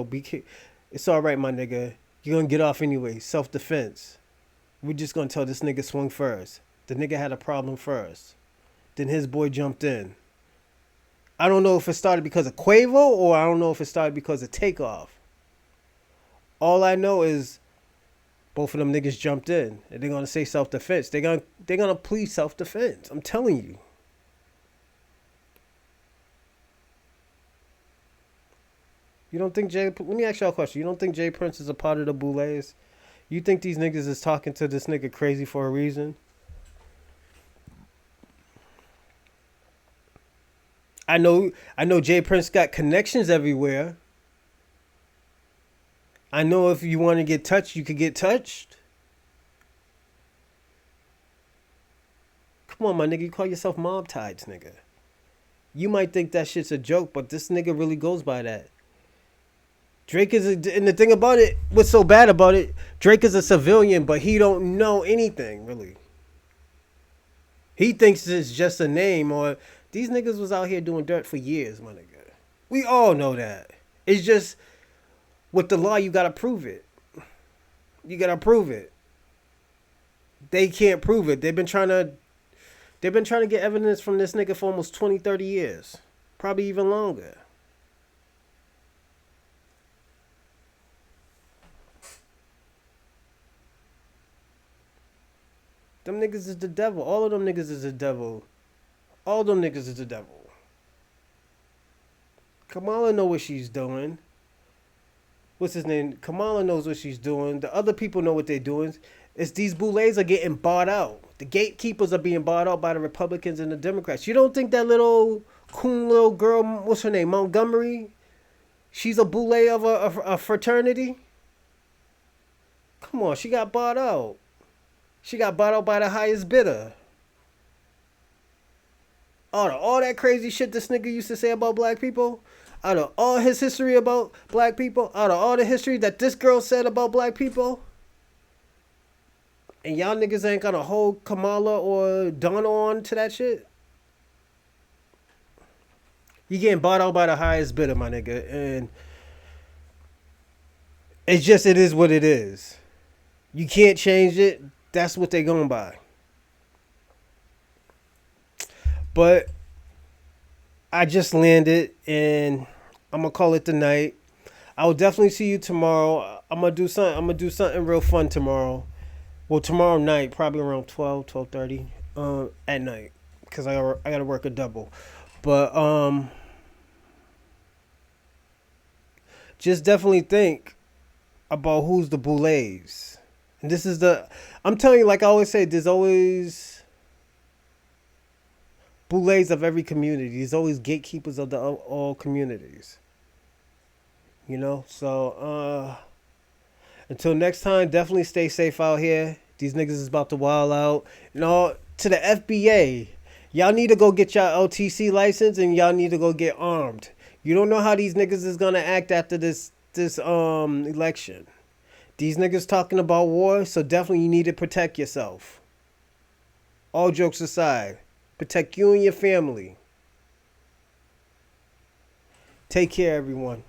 it's all right, my nigga. You're gonna get off anyway. Self-defense. We're just gonna tell this nigga swing first. The nigga had a problem first. Then his boy jumped in. I don't know if it started because of Quavo or I don't know if it started because of Takeoff. All I know is both of them niggas jumped in and they're gonna say self-defense. They're gonna plead self-defense. I'm telling you. You don't think let me ask y'all a question. You don't think Jay Prince is a part of the Boules? You think these niggas is talking to this nigga crazy for a reason? I know Jay Prince got connections everywhere. I know if you want to get touched, you could get touched. Come on, my nigga. You call yourself Mob Tides, nigga. You might think that shit's a joke, but this nigga really goes by that. Drake is, and the thing about it, what's so bad about it, Drake is a civilian, but he don't know anything, really. He thinks it's just a name, or these niggas was out here doing dirt for years, my nigga. We all know that. It's just, with the law, you gotta prove it. You gotta prove it. They can't prove it. They've been trying to get evidence from this nigga for almost 20, 30 years. Probably even longer. Them niggas is the devil. All of them niggas is the devil. All them niggas is the devil. Kamala know what she's doing. What's his name? Kamala knows what she's doing. The other people know what they're doing. It's these boules are getting bought out. The gatekeepers are being bought out by the Republicans and the Democrats. You don't think that little coon little girl, what's her name, Montgomery, she's a boule of a fraternity? Come on, she got bought out. She got bought out by the highest bidder. All that crazy shit this nigga used to say about black people, out of all his history about black people, out of all the history that this girl said about black people, and y'all niggas ain't gonna hold Kamala or Donna on to that shit. You getting bought out by the highest bidder, my nigga, and it is what it is. You can't change it. That's what they going by. But I just landed, and I'm gonna call it the night. I will definitely see you tomorrow. I'm gonna do something. I'm gonna do something real fun tomorrow. Well, tomorrow night, probably around 12, 12:30, at night, because I gotta work a double. But just definitely think about who's the boules. And this is I'm telling you, like I always say, there's always boules of every community. There's always gatekeepers of all communities. You know, so until next time, definitely stay safe out here. These niggas is about to wild out. You know, to the FBA, y'all need to go get your LTC license, and y'all need to go get armed. You don't know how these niggas is gonna act after this election. These niggas talking about war, so definitely you need to protect yourself. All jokes aside, protect you and your family. Take care, everyone.